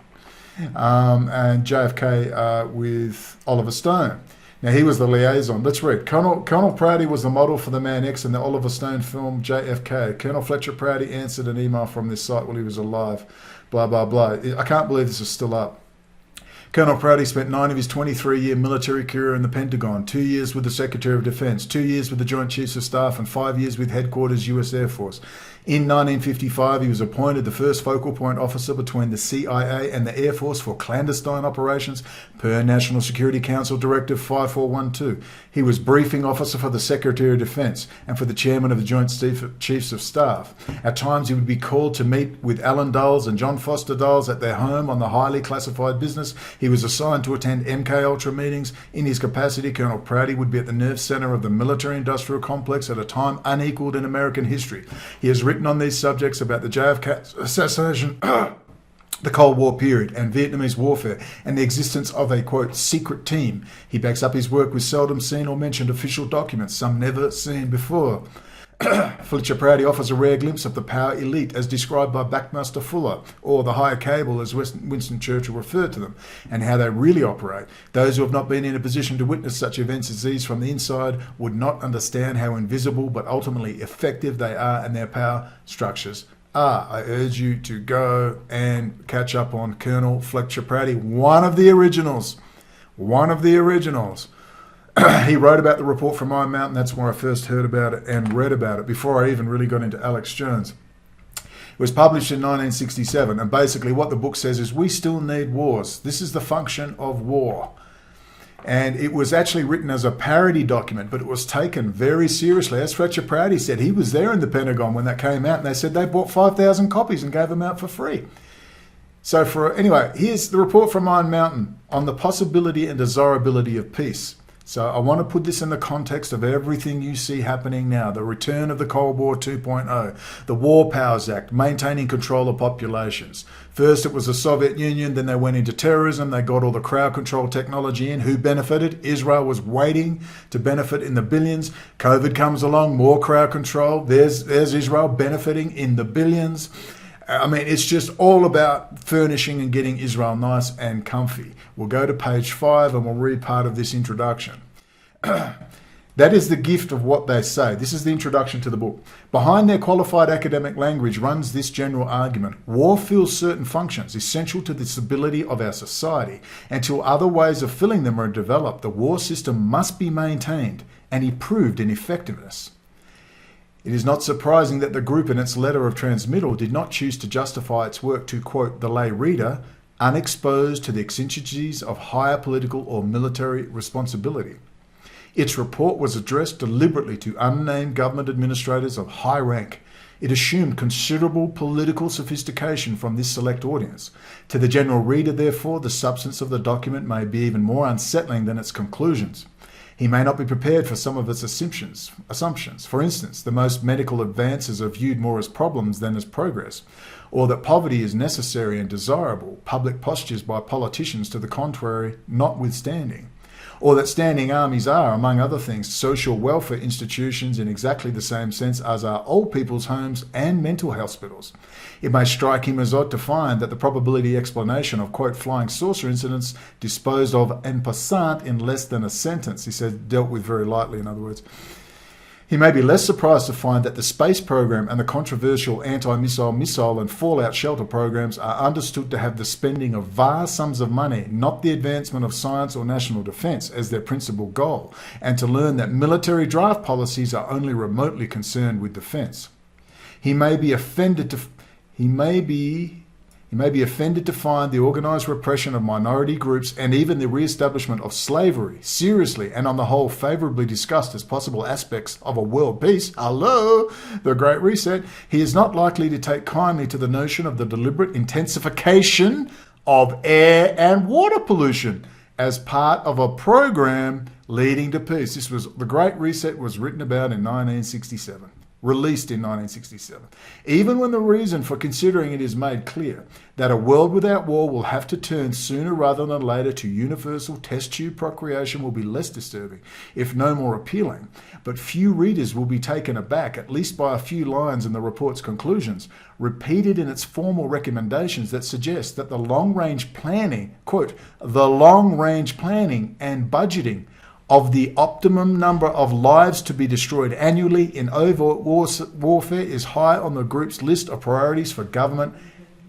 S8: and JFK with Oliver Stone. Now, he was the liaison. Let's read. Colonel Prouty was the model for the Man X in the Oliver Stone film JFK. Colonel Fletcher Prouty answered an email from this site while he was alive. Blah, blah, blah. I can't believe this is still up. Colonel Prouty spent 9 of his 23-year military career in the Pentagon, 2 years with the Secretary of Defense, 2 years with the Joint Chiefs of Staff, and 5 years with Headquarters U.S. Air Force. In 1955, he was appointed the first focal point officer between the CIA and the Air Force for clandestine operations per National Security Council Directive 5412. He was briefing officer for the Secretary of Defense and for the Chairman of the Joint Chiefs of Staff. At times, he would be called to meet with Alan Dulles and John Foster Dulles at their home on the highly classified business. He was assigned to attend MKUltra meetings. In his capacity, Colonel Prouty would be at the nerve center of the military-industrial complex at a time unequaled in American history. He has written on these subjects about the JFK assassination, the Cold War period, and Vietnamese warfare, and the existence of a, quote, secret team. He backs up his work with seldom seen or mentioned official documents, some never seen before. Fletcher Prouty offers a rare glimpse of the power elite as described by Buckmaster Fuller, or the higher cable as Winston Churchill referred to them, and how they really operate. Those who have not been in a position to witness such events as these from the inside would not understand how invisible but ultimately effective they are and their power structures are. I urge you to go and catch up on Colonel Fletcher Prouty, one of the originals. One of the originals. He wrote about the report from Iron Mountain. That's where I first heard about it and read about it before I even really got into Alex Jones. It was published in 1967, and basically what the book says is we still need wars. This is the function of war. And it was actually written as a parody document, but it was taken very seriously. As Fletcher Prouty said, he was there in the Pentagon when that came out, and they said they bought 5,000 copies and gave them out for free. So anyway, here's the report from Iron Mountain on the possibility and desirability of peace. So I want to put this in the context of everything you see happening now. The return of the Cold War 2.0, the War Powers Act, maintaining control of populations. First it was the Soviet Union, then they went into terrorism, they got all the crowd control technology in. Who benefited? Israel was waiting to benefit in the billions. COVID comes along, more crowd control. There's Israel benefiting in the billions. I mean, it's just all about furnishing and getting Israel nice and comfy. We'll go to page 5 and we'll read part of this introduction. That is the gift of what they say. This is the introduction to the book. Behind their qualified academic language runs this general argument. War fills certain functions essential to the stability of our society. Until other ways of filling them are developed, the war system must be maintained and improved in effectiveness. It is not surprising that the group in its letter of transmittal did not choose to justify its work to, quote, the lay reader, unexposed to the exigencies of higher political or military responsibility. Its report was addressed deliberately to unnamed government administrators of high rank. It assumed considerable political sophistication from this select audience. To the general reader, therefore, the substance of the document may be even more unsettling than its conclusions. He may not be prepared for some of its assumptions. For instance, the most medical advances are viewed more as problems than as progress, or that poverty is necessary and desirable, public postures by politicians to the contrary notwithstanding, or that standing armies are, among other things, social welfare institutions in exactly the same sense as are old people's homes and mental hospitals. It may strike him as odd to find that the probability explanation of, quote, flying saucer incidents disposed of en passant in less than a sentence, he said, dealt with very lightly, in other words. He may be less surprised to find that the space program and the controversial anti-missile, missile and fallout shelter programs are understood to have the spending of vast sums of money, not the advancement of science or national defence, as their principal goal, and to learn that military draft policies are only remotely concerned with defence. He may be offended to find the organised repression of minority groups and even the re-establishment of slavery seriously and on the whole favourably discussed as possible aspects of a world peace. Hello, the Great Reset. He is not likely to take kindly to the notion of the deliberate intensification of air and water pollution as part of a program leading to peace. The Great Reset was written about in 1967. Released in 1967. Even when the reason for considering it is made clear that a world without war will have to turn sooner rather than later to universal test tube procreation will be less disturbing, if no more appealing. But few readers will be taken aback, at least by a few lines in the report's conclusions, repeated in its formal recommendations that suggest that the long-range planning, quote, the long-range planning and budgeting of the optimum number of lives to be destroyed annually in overt warfare is high on the group's list of priorities for government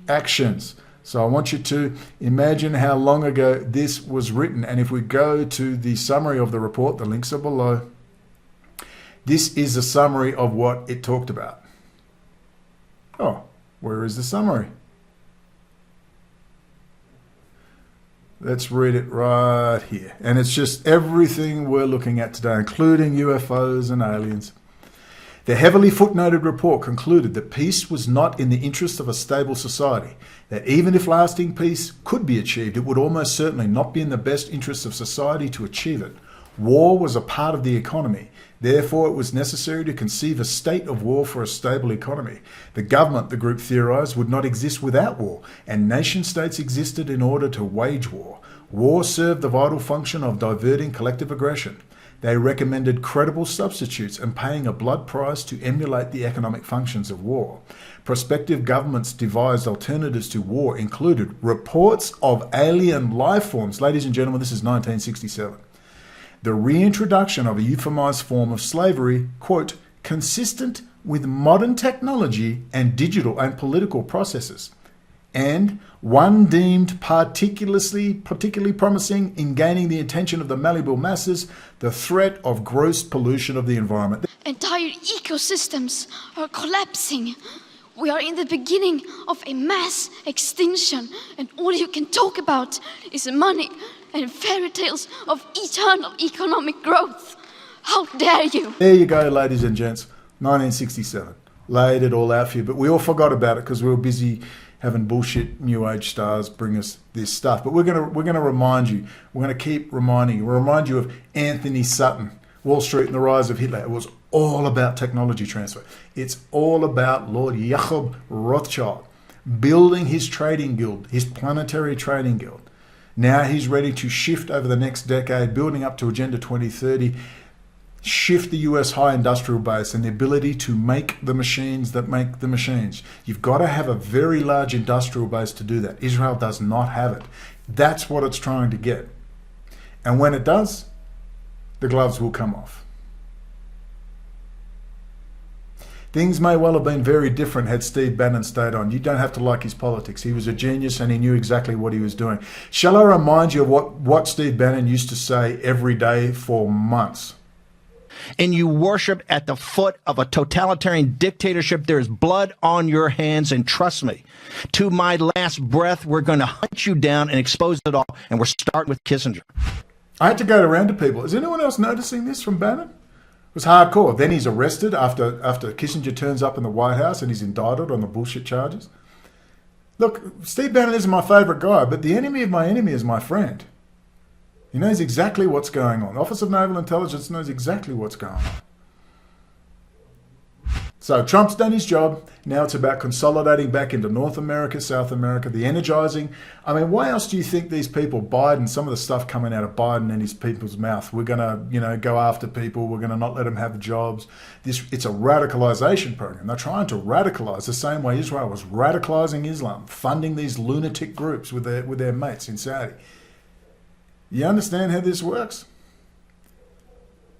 S8: actions. So I want you to imagine how long ago this was written. And if we go to the summary of the report, the links are below. This is a summary of what it talked about. Oh, where is the summary? Let's read it right here. And it's just everything we're looking at today, including UFOs and aliens. The heavily footnoted report concluded that peace was not in the interest of a stable society, that even if lasting peace could be achieved, it would almost certainly not be in the best interests of society to achieve it. War was a part of the economy. Therefore, it was necessary to conceive a state of war for a stable economy. The government, the group theorised, would not exist without war, and nation-states existed in order to wage war. War served the vital function of diverting collective aggression. They recommended credible substitutes and paying a blood price to emulate the economic functions of war. Prospective governments devised alternatives to war included reports of alien life forms. Ladies and gentlemen, this is 1967. The reintroduction of a euphemized form of slavery, quote, consistent with modern technology and digital and political processes, and one deemed particularly promising in gaining the attention of the malleable masses, the threat of gross pollution of the environment.
S1: Entire ecosystems are collapsing. We are in the beginning of a mass extinction, and all you can talk about is money and fairy tales of eternal economic growth. How dare you?
S8: There you go, ladies and gents. 1967. Laid it all out for you, but we all forgot about it because we were busy having bullshit New Age stars bring us this stuff. But we're gonna remind you. We're gonna keep reminding you. We'll remind you of Anthony Sutton, Wall Street and the Rise of Hitler. It was all about technology transfer. It's all about Lord Jacob Rothschild building his trading guild, his planetary trading guild. Now he's ready to shift over the next decade, building up to Agenda 2030, shift the US high industrial base and the ability to make the machines that make the machines. You've got to have a very large industrial base to do that. Israel does not have it. That's what it's trying to get. And when it does, the gloves will come off. Things may well have been very different had Steve Bannon stayed on. You don't have to like his politics. He was a genius and he knew exactly what he was doing. Shall I remind you of what Steve Bannon used to say every day for months?
S4: And you worship at the foot of a totalitarian dictatorship. There's blood on your hands, and trust me, to my last breath, we're going to hunt you down and expose it all, and we're starting with Kissinger.
S8: I had to go around to people. Is anyone else noticing this from Bannon? It was hardcore. Then he's arrested after Kissinger turns up in the White House and he's indicted on the bullshit charges. Look, Steve Bannon isn't my favourite guy, but the enemy of my enemy is my friend. He knows exactly what's going on. The Office of Naval Intelligence knows exactly what's going on. So Trump's done his job. Now it's about consolidating back into North America, South America, the energizing. I mean, why else do you think these people, Biden, some of the stuff coming out of Biden and his people's mouth, we're going to, go after people, we're going to not let them have jobs. It's a radicalization program. They're trying to radicalize the same way Israel was radicalizing Islam, funding these lunatic groups with their mates in Saudi. You understand how this works?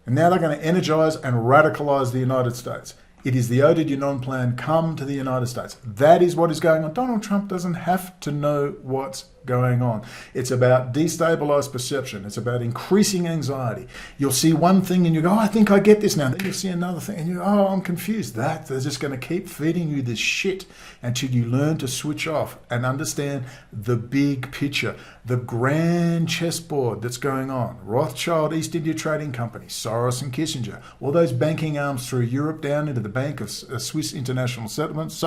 S8: And now they're going to energize and radicalize the United States. It is the Ode du Non plan, come to the United States. That is what is going on. Donald Trump doesn't have to know what's going on. It's about destabilized perception. It's about increasing anxiety. You'll see one thing and you go, oh, I think I get this now. Then you'll see another thing and you go, oh, I'm confused. They're just going to keep feeding you this shit until you learn to switch off and understand the big picture, the grand chessboard that's going on. Rothschild, East India Trading Company, Soros and Kissinger, all those banking arms through Europe down into the Bank of Swiss International Settlements,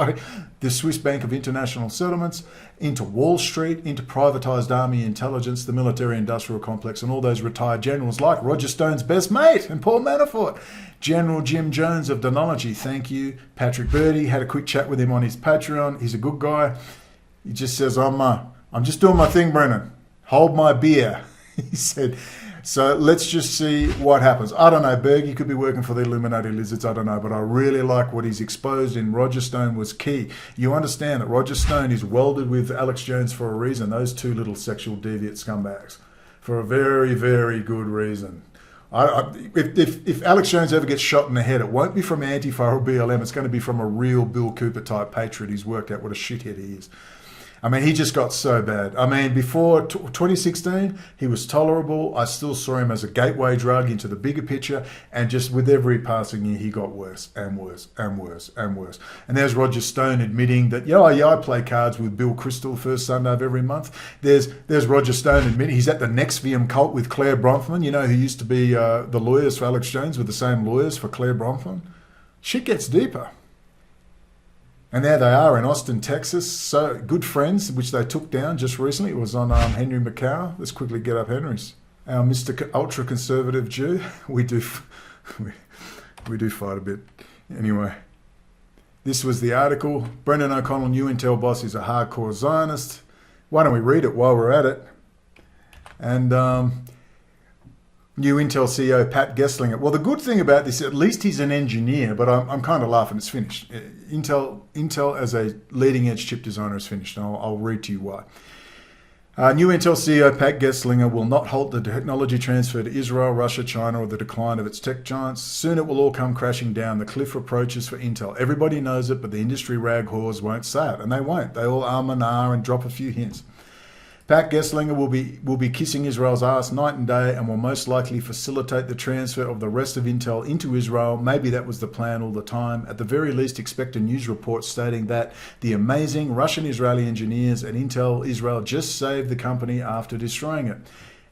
S8: the Swiss Bank of International Settlements, into Wall Street, into privatized army intelligence, the military-industrial complex, and all those retired generals like Roger Stone's best mate and Paul Manafort. General Jim Jones of Denology, thank you. Patrick Birdie, had a quick chat with him on his Patreon. He's a good guy. He just says, I'm just doing my thing, Brennan. Hold my beer. He said, so let's just see what happens. I don't know, Berg, you could be working for the Illuminati lizards, I don't know, but I really like what he's exposed in. Roger Stone was key. You understand that Roger Stone is welded with Alex Jones for a reason, those two little sexual deviant scumbags, for a very, very good reason. If Alex Jones ever gets shot in the head, it won't be from Antifa or BLM, it's going to be from a real Bill Cooper type patriot who's worked out what a shithead he is. I mean, he just got so bad. I mean, before 2016, he was tolerable. I still saw him as a gateway drug into the bigger picture. And just with every passing year, he got worse and worse and worse and worse. And there's Roger Stone admitting that, yeah, I play cards with Bill Crystal first Sunday of every month. There's Roger Stone admitting he's at the Nexium cult with Claire Bronfman, who used to be the lawyers for Alex Jones, with the same lawyers for Claire Bronfman. Shit gets deeper. And there they are in Austin, Texas. So good friends, which they took down just recently. It was on Henry Macau. Let's quickly get up Henry's. Our Mr. Ultra-conservative Jew. We do fight a bit. Anyway, this was the article. Brendan O'Connell, new Intel boss, is a hardcore Zionist. Why don't we read it while we're at it? And new Intel CEO Pat Gesslinger. Well, the good thing about this, at least he's an engineer, but I'm kind of laughing. It's finished. Intel as a leading edge chip designer is finished, and I'll read to you why. New Intel CEO Pat Gesslinger will not halt the technology transfer to Israel, Russia, China, or the decline of its tech giants. Soon it will all come crashing down. The cliff approaches for Intel. Everybody knows it, but the industry rag whores won't say it, and they won't. They all and ah and drop a few hints. Pat Gesslinger will be kissing Israel's ass night and day and will most likely facilitate the transfer of the rest of Intel into Israel. Maybe that was the plan all the time. At the very least, expect a news report stating that the amazing Russian-Israeli engineers at Intel Israel just saved the company after destroying it.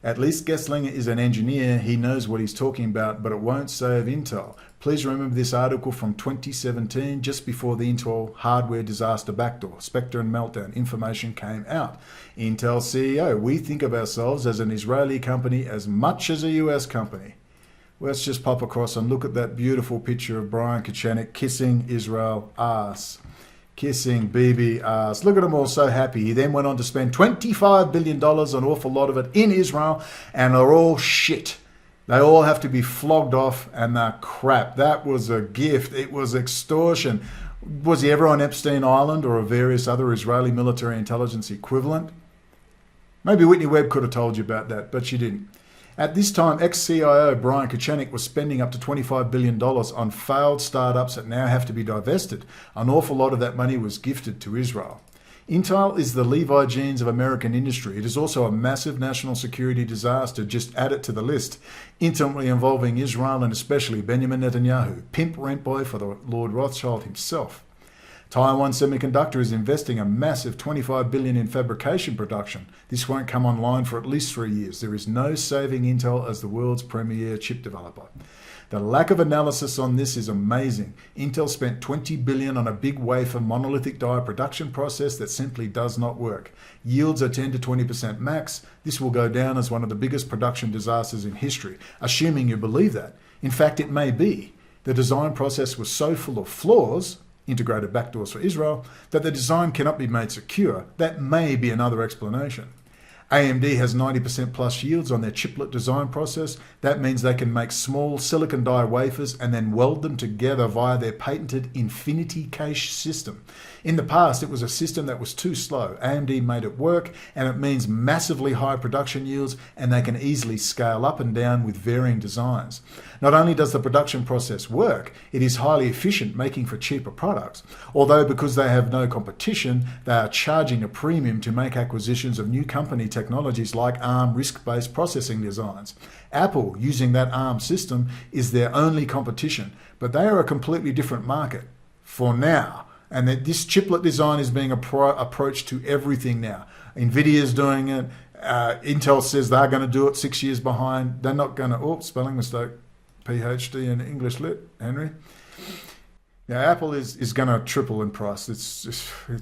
S8: At least Gesslinger is an engineer. He knows what he's talking about, but it won't save Intel. Please remember this article from 2017, just before the Intel hardware disaster backdoor, Spectre and Meltdown information came out. Intel CEO, we think of ourselves as an Israeli company as much as a US company. Let's just pop across and look at that beautiful picture of Brian Kachanik kissing Israel ass. Kissing Bibi ass. Look at them all so happy. He then went on to spend $25 billion, an awful lot of it, in Israel, and they're all shit. They all have to be flogged off, and they're crap. That was a gift. It was extortion. Was he ever on Epstein Island or a various other Israeli military intelligence equivalent? Maybe Whitney Webb could have told you about that, but she didn't. At this time, ex-CIO Brian Kachanik was spending up to $25 billion on failed startups that now have to be divested. An awful lot of that money was gifted to Israel. Intel is the Levi jeans of American industry. It is also a massive national security disaster. Just add it to the list. Intimately involving Israel and especially Benjamin Netanyahu, pimp rent boy for the Lord Rothschild himself. Taiwan Semiconductor is investing a massive $25 billion in fabrication production. This won't come online for at least 3 years. There is no saving Intel as the world's premier chip developer. The lack of analysis on this is amazing. Intel spent $20 billion on a big wafer monolithic die production process that simply does not work. Yields are 10 to 20% max. This will go down as one of the biggest production disasters in history, assuming you believe that. In fact, it may be. The design process was so full of flaws, integrated backdoors for Israel, that the design cannot be made secure. That may be another explanation. AMD has 90% plus yields on their chiplet design process. That means they can make small silicon die wafers and then weld them together via their patented Infinity Cache system. In the past, it was a system that was too slow. AMD made it work, and it means massively high production yields, and they can easily scale up and down with varying designs. Not only does the production process work, it is highly efficient, making for cheaper products. Although because they have no competition, they are charging a premium to make acquisitions of new company technologies like ARM RISC-based processing designs. Apple, using that ARM system, is their only competition, but they are a completely different market for now. And that this chiplet design is being approached to everything now. NVIDIA is doing it. Intel says they're going to do it 6 years behind. They're not going to, oh, spelling mistake, PhD in English Lit, Henry. Yeah, Apple is going to triple in price. It's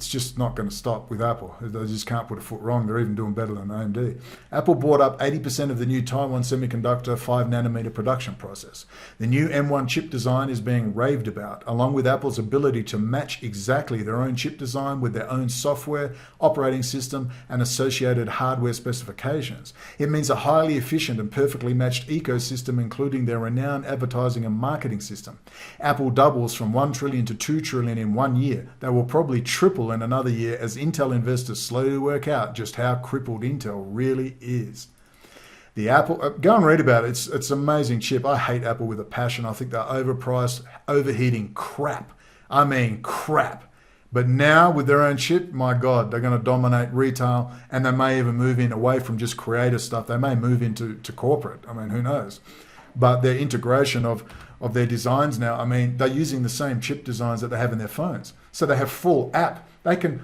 S8: just not going to stop with Apple. They just can't put a foot wrong. They're even doing better than AMD. Apple bought up 80% of the new Taiwan Semiconductor 5nm production process. The new M1 chip design is being raved about, along with Apple's ability to match exactly their own chip design with their own software, operating system, and associated hardware specifications. It means a highly efficient and perfectly matched ecosystem, including their renowned advertising and marketing system. Apple doubles from $1 trillion to $2 trillion in 1 year. They will probably triple in another year as Intel investors slowly work out just how crippled Intel really is. The Apple, go and read about it. It's an amazing chip. I hate Apple with a passion. I think they're overpriced, overheating crap. I mean crap. But now with their own chip, my God, they're going to dominate retail, and they may even move in away from just creative stuff. They may move into corporate. I mean, who knows? But their integration of their designs now, I mean, they're using the same chip designs that they have in their phones. So they have full app.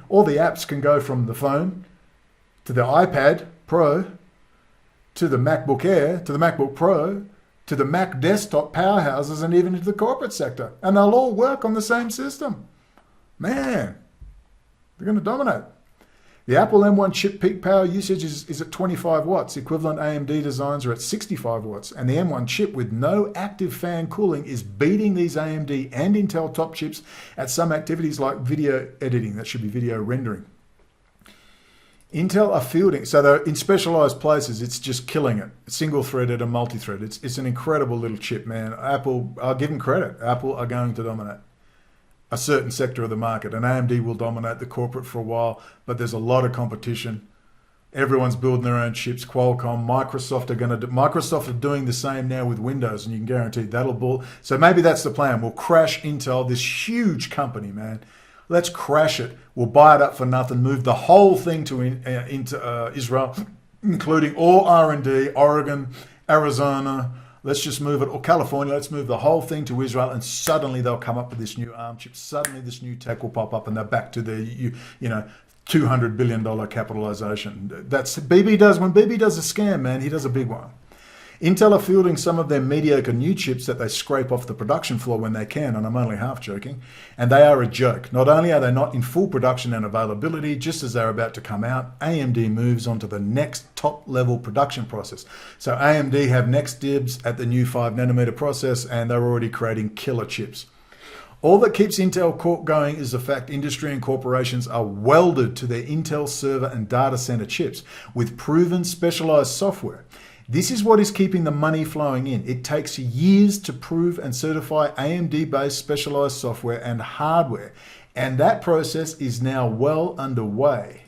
S8: All the apps can go from the phone to the iPad Pro to the MacBook Air to the MacBook Pro to the Mac desktop powerhouses and even into the corporate sector. And they'll all work on the same system. Man, they're going to dominate. The Apple M1 chip peak power usage is at 25 watts. Equivalent AMD designs are at 65 watts. And the M1 chip with no active fan cooling is beating these AMD and Intel top chips at some activities like video editing. That should be video rendering. Intel are fielding, so they're in specialized places, it's just killing it. Single-threaded and multi-thread. It's an incredible little chip, man. Apple, I'll give them credit. Apple are going to dominate a certain sector of the market, and AMD will dominate the corporate for a while, but there's a lot of competition. Everyone's building their own chips. Qualcomm, Microsoft are doing the same now with Windows, and you can guarantee that'll bull. So maybe that's the plan. We'll crash Intel, this huge company, man. Let's crash it. We'll buy it up for nothing. Move the whole thing into Israel, including all R&D, Oregon, Arizona. Let's just move it, or California, let's move the whole thing to Israel, and suddenly they'll come up with this new ARM chip. Suddenly this new tech will pop up, and they're back to their, $200 billion capitalization. That's BB does, when BB does a scam, man, he does a big one. Intel are fielding some of their mediocre new chips that they scrape off the production floor when they can, and I'm only half joking, and they are a joke. Not only are they not in full production and availability, just as they're about to come out, AMD moves on to the next top-level production process. So AMD have next dibs at the new 5nm process, and they're already creating killer chips. All that keeps Intel Corp going is the fact industry and corporations are welded to their Intel server and data center chips with proven specialized software. This is what is keeping the money flowing in. It takes years to prove and certify AMD-based specialized software and hardware, and that process is now well underway.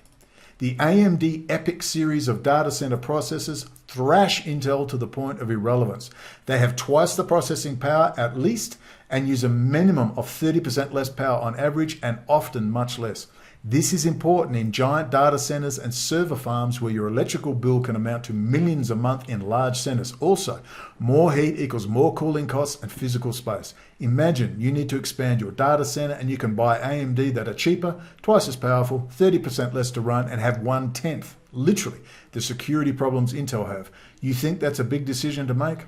S8: The AMD EPYC series of data center processors thrash Intel to the point of irrelevance. They have twice the processing power at least and use a minimum of 30% less power on average and often much less. This is important in giant data centers and server farms where your electrical bill can amount to millions a month in large centers. Also, more heat equals more cooling costs and physical space. Imagine you need to expand your data center and you can buy AMD that are cheaper, twice as powerful, 30% less to run, and have 1/10, literally, the security problems Intel have. You think that's a big decision to make?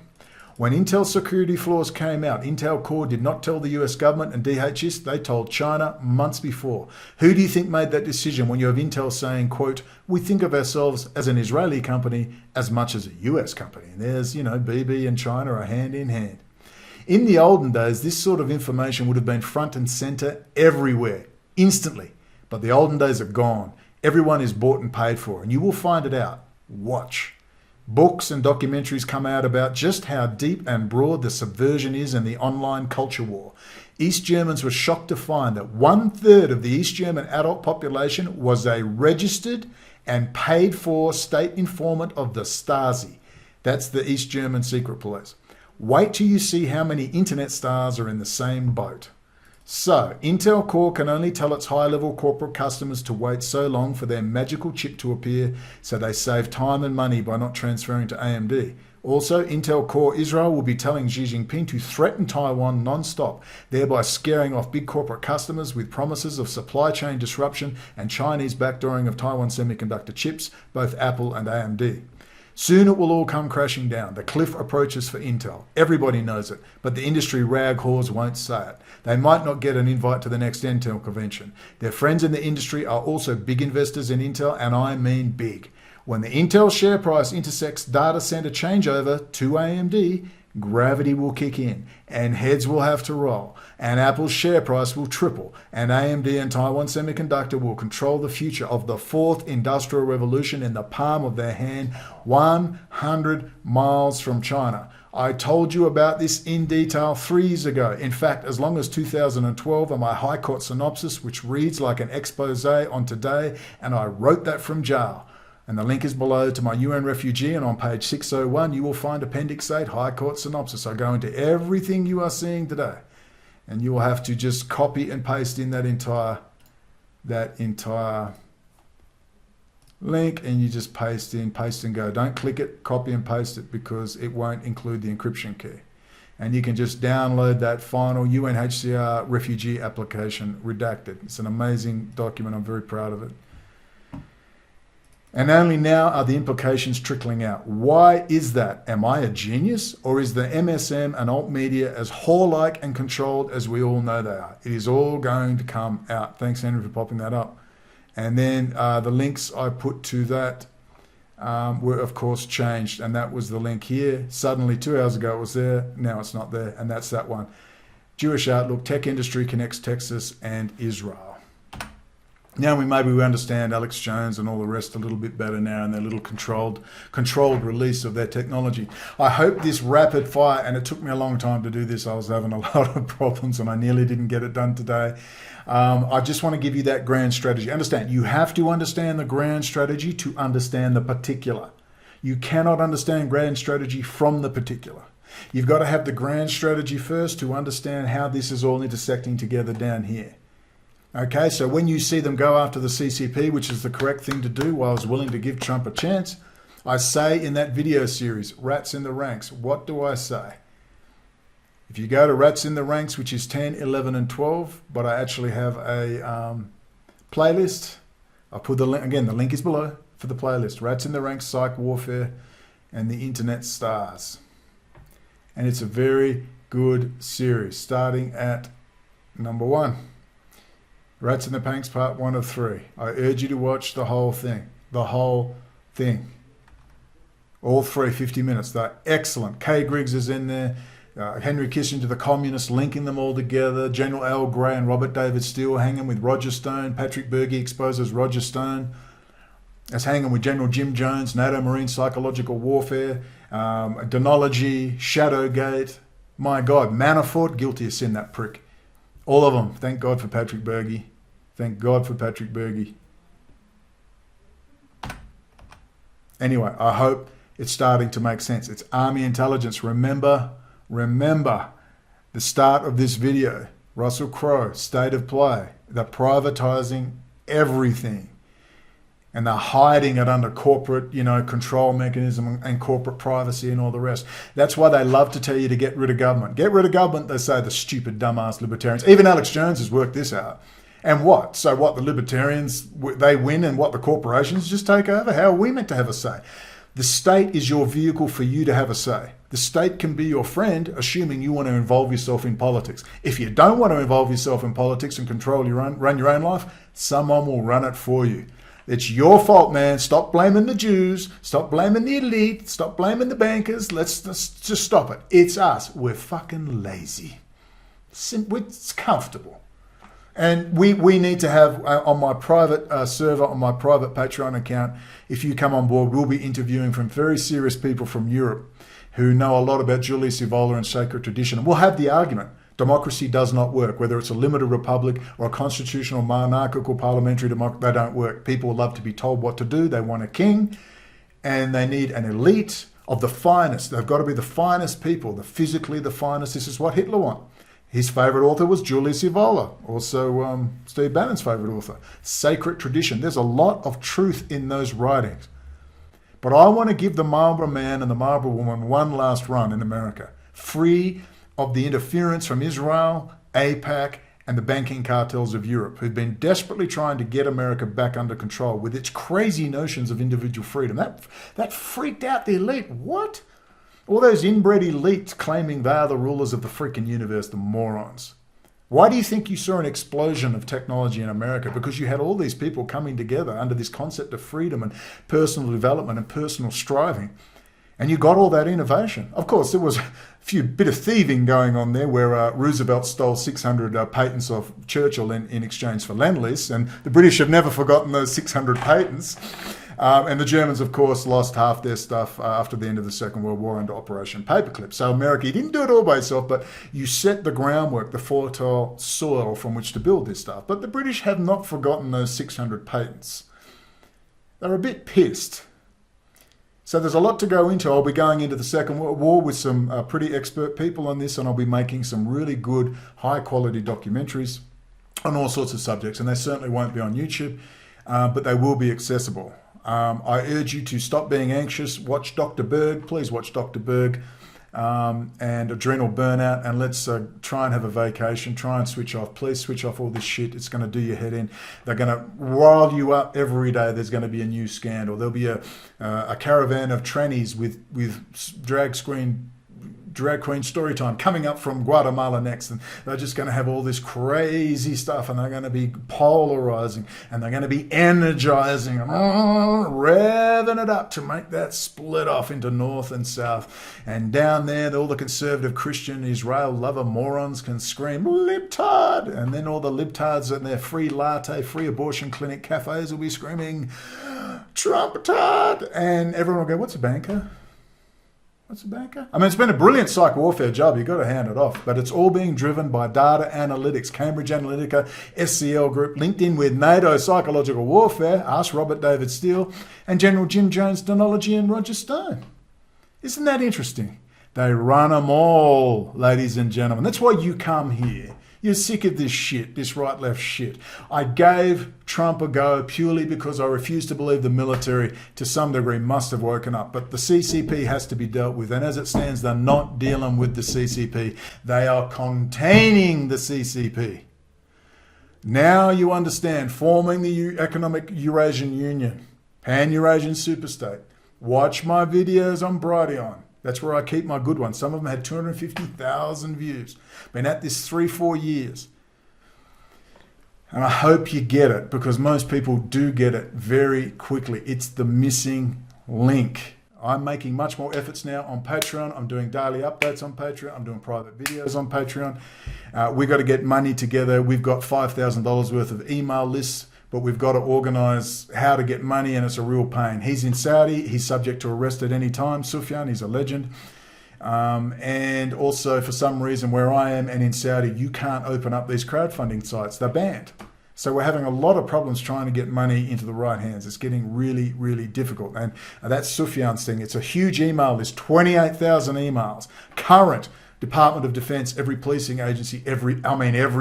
S8: When Intel security flaws came out, Intel Core did not tell the US government and DHS, they told China months before. Who do you think made that decision when you have Intel saying, quote, we think of ourselves as an Israeli company as much as a US company? And there's, BB and China are hand in hand. In the olden days, this sort of information would have been front and center everywhere, instantly. But the olden days are gone. Everyone is bought and paid for, and you will find it out. Watch. Books and documentaries come out about just how deep and broad the subversion is in the online culture war. East Germans were shocked to find that 1/3 of the East German adult population was a registered and paid for state informant of the Stasi. That's the East German secret police. Wait till you see how many internet stars are in the same boat. So, Intel Core can only tell its high-level corporate customers to wait so long for their magical chip to appear, so they save time and money by not transferring to AMD. Also, Intel Core Israel will be telling Xi Jinping to threaten Taiwan non-stop, thereby scaring off big corporate customers with promises of supply chain disruption and Chinese backdooring of Taiwan semiconductor chips, both Apple and AMD. Soon it will all come crashing down. The cliff approaches for Intel. Everybody knows it, but the industry rag whores won't say it. They might not get an invite to the next Intel convention. Their friends in the industry are also big investors in Intel, and I mean big. When the Intel share price intersects data center changeover to AMD, gravity will kick in, and heads will have to roll, and Apple's share price will triple, and AMD and Taiwan Semiconductor will control the future of the fourth industrial revolution in the palm of their hand, 100 miles from China. I told you about this in detail 3 years ago. In fact, as long as 2012 and my High Court synopsis, which reads like an expose on today, and I wrote that from jail. And the link is below to my UN refugee, and on page 601 you will find Appendix 8 High Court synopsis. I go into everything you are seeing today, and you will have to just copy and paste in that entire link, and you just paste and go. Don't click it, copy and paste it, because it won't include the encryption key. And you can just download that final UNHCR refugee application redacted. It's an amazing document. I'm very proud of it. And only now are the implications trickling out. Why is that? Am I a genius? Or is the MSM and alt media as whore-like and controlled as we all know they are? It is all going to come out. Thanks, Henry, for popping that up. And then the links I put to that were, of course, changed. And that was the link here. Suddenly, 2 hours ago, it was there. Now it's not there. And that's that one. Jewish Outlook, Tech Industry Connects Texas and Israel. Now we understand Alex Jones and all the rest a little bit better now, and their little controlled release of their technology. I hope this rapid fire, and it took me a long time to do this. I was having a lot of problems and I nearly didn't get it done today. I just want to give you that grand strategy. Understand, you have to understand the grand strategy to understand the particular. You cannot understand grand strategy from the particular. You've got to have the grand strategy first to understand how this is all intersecting together down here. Okay, so when you see them go after the CCP, which is the correct thing to do, while I was willing to give Trump a chance, I say in that video series, Rats in the Ranks, what do I say? If you go to Rats in the Ranks, which is 10, 11, and 12, but I actually have a playlist. I'll put the link, again, the link is below for the playlist. Rats in the Ranks, Psych Warfare, and the internet stars. And it's a very good series, starting at number 1. Rats in the Panks part 1 of 3. I urge you to watch the whole thing. The whole thing. All 3, 50 minutes. They're excellent. Kay Griggs is in there. Henry Kissinger, the communists, linking them all together. General Al Gray and Robert David Steele hanging with Roger Stone. Patrick Berge exposes Roger Stone as hanging with General Jim Jones. NATO Marine Psychological Warfare. Denology. Shadowgate. My God. Manafort, guilty of sin, that prick. All of them. Thank God for Patrick Berge. Thank God for Patrick Berge. Anyway, I hope it's starting to make sense. It's Army intelligence. Remember the start of this video. Russell Crowe, state of play. They're privatizing everything. And they're hiding it under corporate, control mechanism and corporate privacy and all the rest. That's why they love to tell you to get rid of government. Get rid of government, they say, the stupid, dumbass libertarians. Even Alex Jones has worked this out. And what? So what, the libertarians, they win, and what, the corporations just take over? How are we meant to have a say? The state is your vehicle for you to have a say. The state can be your friend, assuming you want to involve yourself in politics. If you don't want to involve yourself in politics and run your own life, someone will run it for you. It's your fault, man. Stop blaming the Jews. Stop blaming the elite. Stop blaming the bankers. Let's just stop it. It's us. We're fucking lazy. It's comfortable. And we need to have, on my private server, on my private Patreon account, if you come on board, we'll be interviewing from very serious people from Europe who know a lot about Julius Evola and sacred tradition. And we'll have the argument. Democracy does not work. Whether it's a limited republic or a constitutional monarchical parliamentary democracy, they don't work. People love to be told what to do. They want a king, and they need an elite of the finest. They've got to be the finest people, physically the finest. This is what Hitler wanted. His favourite author was Julius Evola, also Steve Bannon's favourite author. Sacred tradition. There's a lot of truth in those writings. But I want to give the Marlborough man and the Marlborough woman one last run in America, free of the interference from Israel, AIPAC, and the banking cartels of Europe, who've been desperately trying to get America back under control with its crazy notions of individual freedom. That freaked out the elite. What? All those inbred elites claiming they are the rulers of the freaking universe, the morons. Why do you think you saw an explosion of technology in America? Because you had all these people coming together under this concept of freedom and personal development and personal striving. And you got all that innovation. Of course, there was a bit of thieving going on there where Roosevelt stole 600 patents off Churchill in exchange for Lend-Lease. And the British have never forgotten those 600 patents. And the Germans, of course, lost half their stuff after the end of the Second World War under Operation Paperclip. So America, you didn't do it all by yourself, but you set the groundwork, the fertile soil from which to build this stuff. But the British have not forgotten those 600 patents. They're a bit pissed. So there's a lot to go into. I'll be going into the Second World War with some pretty expert people on this, and I'll be making some really good, high-quality documentaries on all sorts of subjects. And they certainly won't be on YouTube, but they will be accessible. I urge you to stop being anxious. Watch Dr. Berg. Please watch Dr. Berg and Adrenal Burnout. And let's try and have a vacation. Try and switch off. Please switch off all this shit. It's going to do your head in. They're going to rile you up every day. There's going to be a new scandal. There'll be a caravan of trannies with drag queen story time coming up from Guatemala next, and they're just going to have all this crazy stuff, and they're going to be polarizing, and they're going to be energizing, and revving it up to make that split off into north and south. And down there, all the conservative Christian Israel lover morons can scream libtard, and then all the libtards in their free latte, free abortion clinic cafes will be screaming Trumptard, and everyone will go, what's a banker? What's a banker? I mean, it's been a brilliant psych warfare job. You've got to hand it off. But it's all being driven by data analytics. Cambridge Analytica, SCL Group, linked in with NATO psychological warfare, ask Robert David Steele, and General Jim Jones, Denology, and Roger Stone. Isn't that interesting? They run them all, ladies and gentlemen. That's why you come here. You're sick of this shit, this right-left shit. I gave Trump a go purely because I refuse to believe the military, to some degree, must have woken up. But the CCP has to be dealt with. And as it stands, they're not dealing with the CCP. They are containing the CCP. Now you understand, forming the Economic Eurasian Union, Pan-Eurasian superstate, Watch my videos on Brighteon. That's where I keep my good ones. Some of them had 250,000 views. Been at this 3-4 years. And I hope you get it, because most people do get it very quickly. It's the missing link. I'm making much more efforts now on Patreon. I'm doing daily updates on Patreon. I'm doing private videos on Patreon. We've got to get money together. We've got $5,000 worth of email lists, but we've got to organize how to get money, and it's a real pain. He's in Saudi. He's subject to arrest at any time. Sufyan, he's a legend. And also, for some reason, where I am and in Saudi, you can't open up these crowdfunding sites. They're banned. So we're having a lot of problems trying to get money into the right hands. It's getting really, really difficult. And that's Sufyan's thing. It's a huge email list, 28,000 emails. Current Department of Defense, every policing agency, every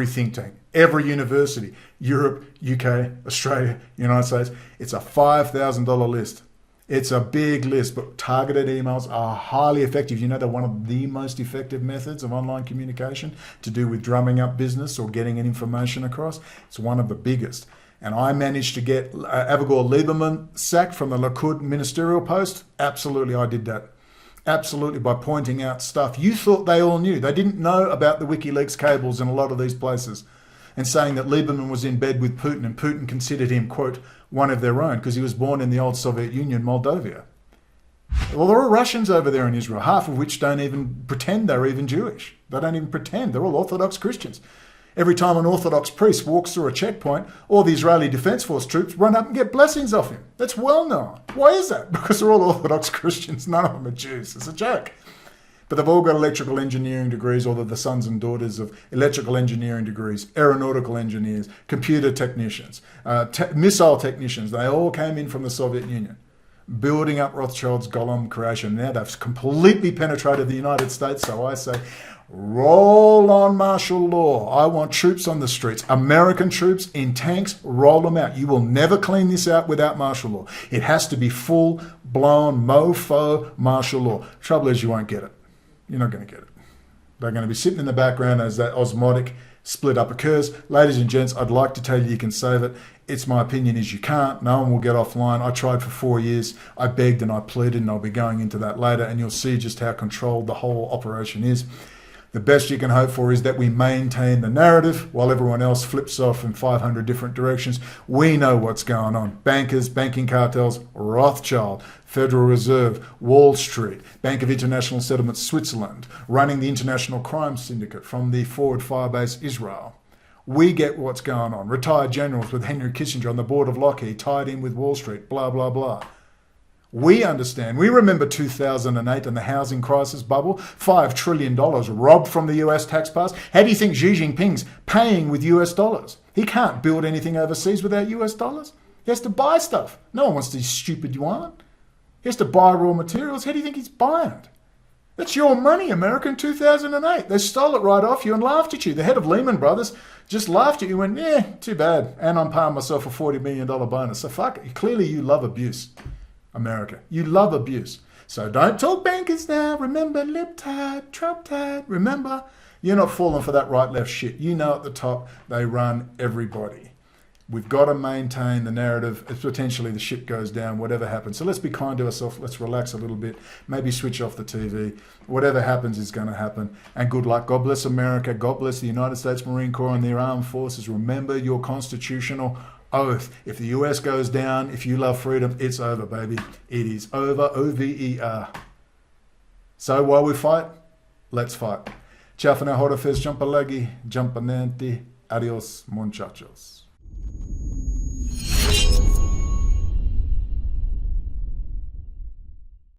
S8: think tank, every university, Europe, UK, Australia, United States. It's a $5,000 list. It's a big list, but targeted emails are highly effective. You know, they're one of the most effective methods of online communication to do with drumming up business or getting an information across. It's one of the biggest. And I managed to get Avigdor Lieberman sacked from the Likud ministerial post. Absolutely, I did that. Absolutely, by pointing out stuff you thought they all knew. They didn't know about the WikiLeaks cables in a lot of these places, and saying that Lieberman was in bed with Putin, and Putin considered him, quote, one of their own, because he was born in the old Soviet Union, Moldova. Well, there are Russians over there in Israel, half of which don't even pretend they're even Jewish. They don't even pretend. They're all Orthodox Christians. Every time an Orthodox priest walks through a checkpoint, all the Israeli Defense Force troops run up and get blessings off him. That's well known. Why is that? Because they're all Orthodox Christians. None of them are Jews. It's a joke. But they've all got electrical engineering degrees, or they're the sons and daughters of electrical engineering degrees, aeronautical engineers, computer technicians, missile technicians. They all came in from the Soviet Union, building up Rothschild's Golem creation. Now they've completely penetrated the United States, so I say, roll on martial law. I want troops on the streets, American troops in tanks, roll them out. You will never clean this out without martial law. It has to be full-blown mofo martial law. Trouble is, you won't get it. You're not going to get it. They're going to be sitting in the background as that osmotic split up occurs. Ladies and gents, I'd like to tell you can save it. It's my opinion is you can't. No one will get offline. I tried for 4 years. I begged and I pleaded, and I'll be going into that later, and you'll see just how controlled the whole operation is. The best you can hope for is that we maintain the narrative while everyone else flips off in 500 different directions. We know what's going on. Bankers, banking cartels, Rothschild, Federal Reserve, Wall Street, Bank of International Settlements, Switzerland, running the international crime syndicate from the forward firebase Israel. We get what's going on. Retired generals with Henry Kissinger on the board of Lockheed, tied in with Wall Street, blah, blah, blah. We understand. We remember 2008 and the housing crisis bubble, $5 trillion robbed from the US taxpayers. How do you think Xi Jinping's paying with US dollars? He can't build anything overseas without US dollars. He has to buy stuff. No one wants these stupid yuan. He has to buy raw materials. How do you think he's buying it? That's your money, America, in 2008. They stole it right off you and laughed at you. The head of Lehman Brothers just laughed at you and went, yeah, too bad. And I'm paying myself a $40 million bonus. So fuck it. Clearly you love abuse. America. You love abuse. So don't talk bankers now. Remember, libtard, Trump-tard. Remember, you're not falling for that right-left shit. You know at the top, they run everybody. We've got to maintain the narrative. If potentially the ship goes down, whatever happens. So let's be kind to ourselves. Let's relax a little bit. Maybe switch off the TV. Whatever happens is going to happen. And good luck. God bless America. God bless the United States Marine Corps and their armed forces. Remember your constitutional oath. If the US goes down, if you love freedom, it's over, baby. It is over. O-V-E-R. So while we fight, let's fight. Ciao for now, Horafes, Jumpalagi, Jumpananti. Adios, muchachos.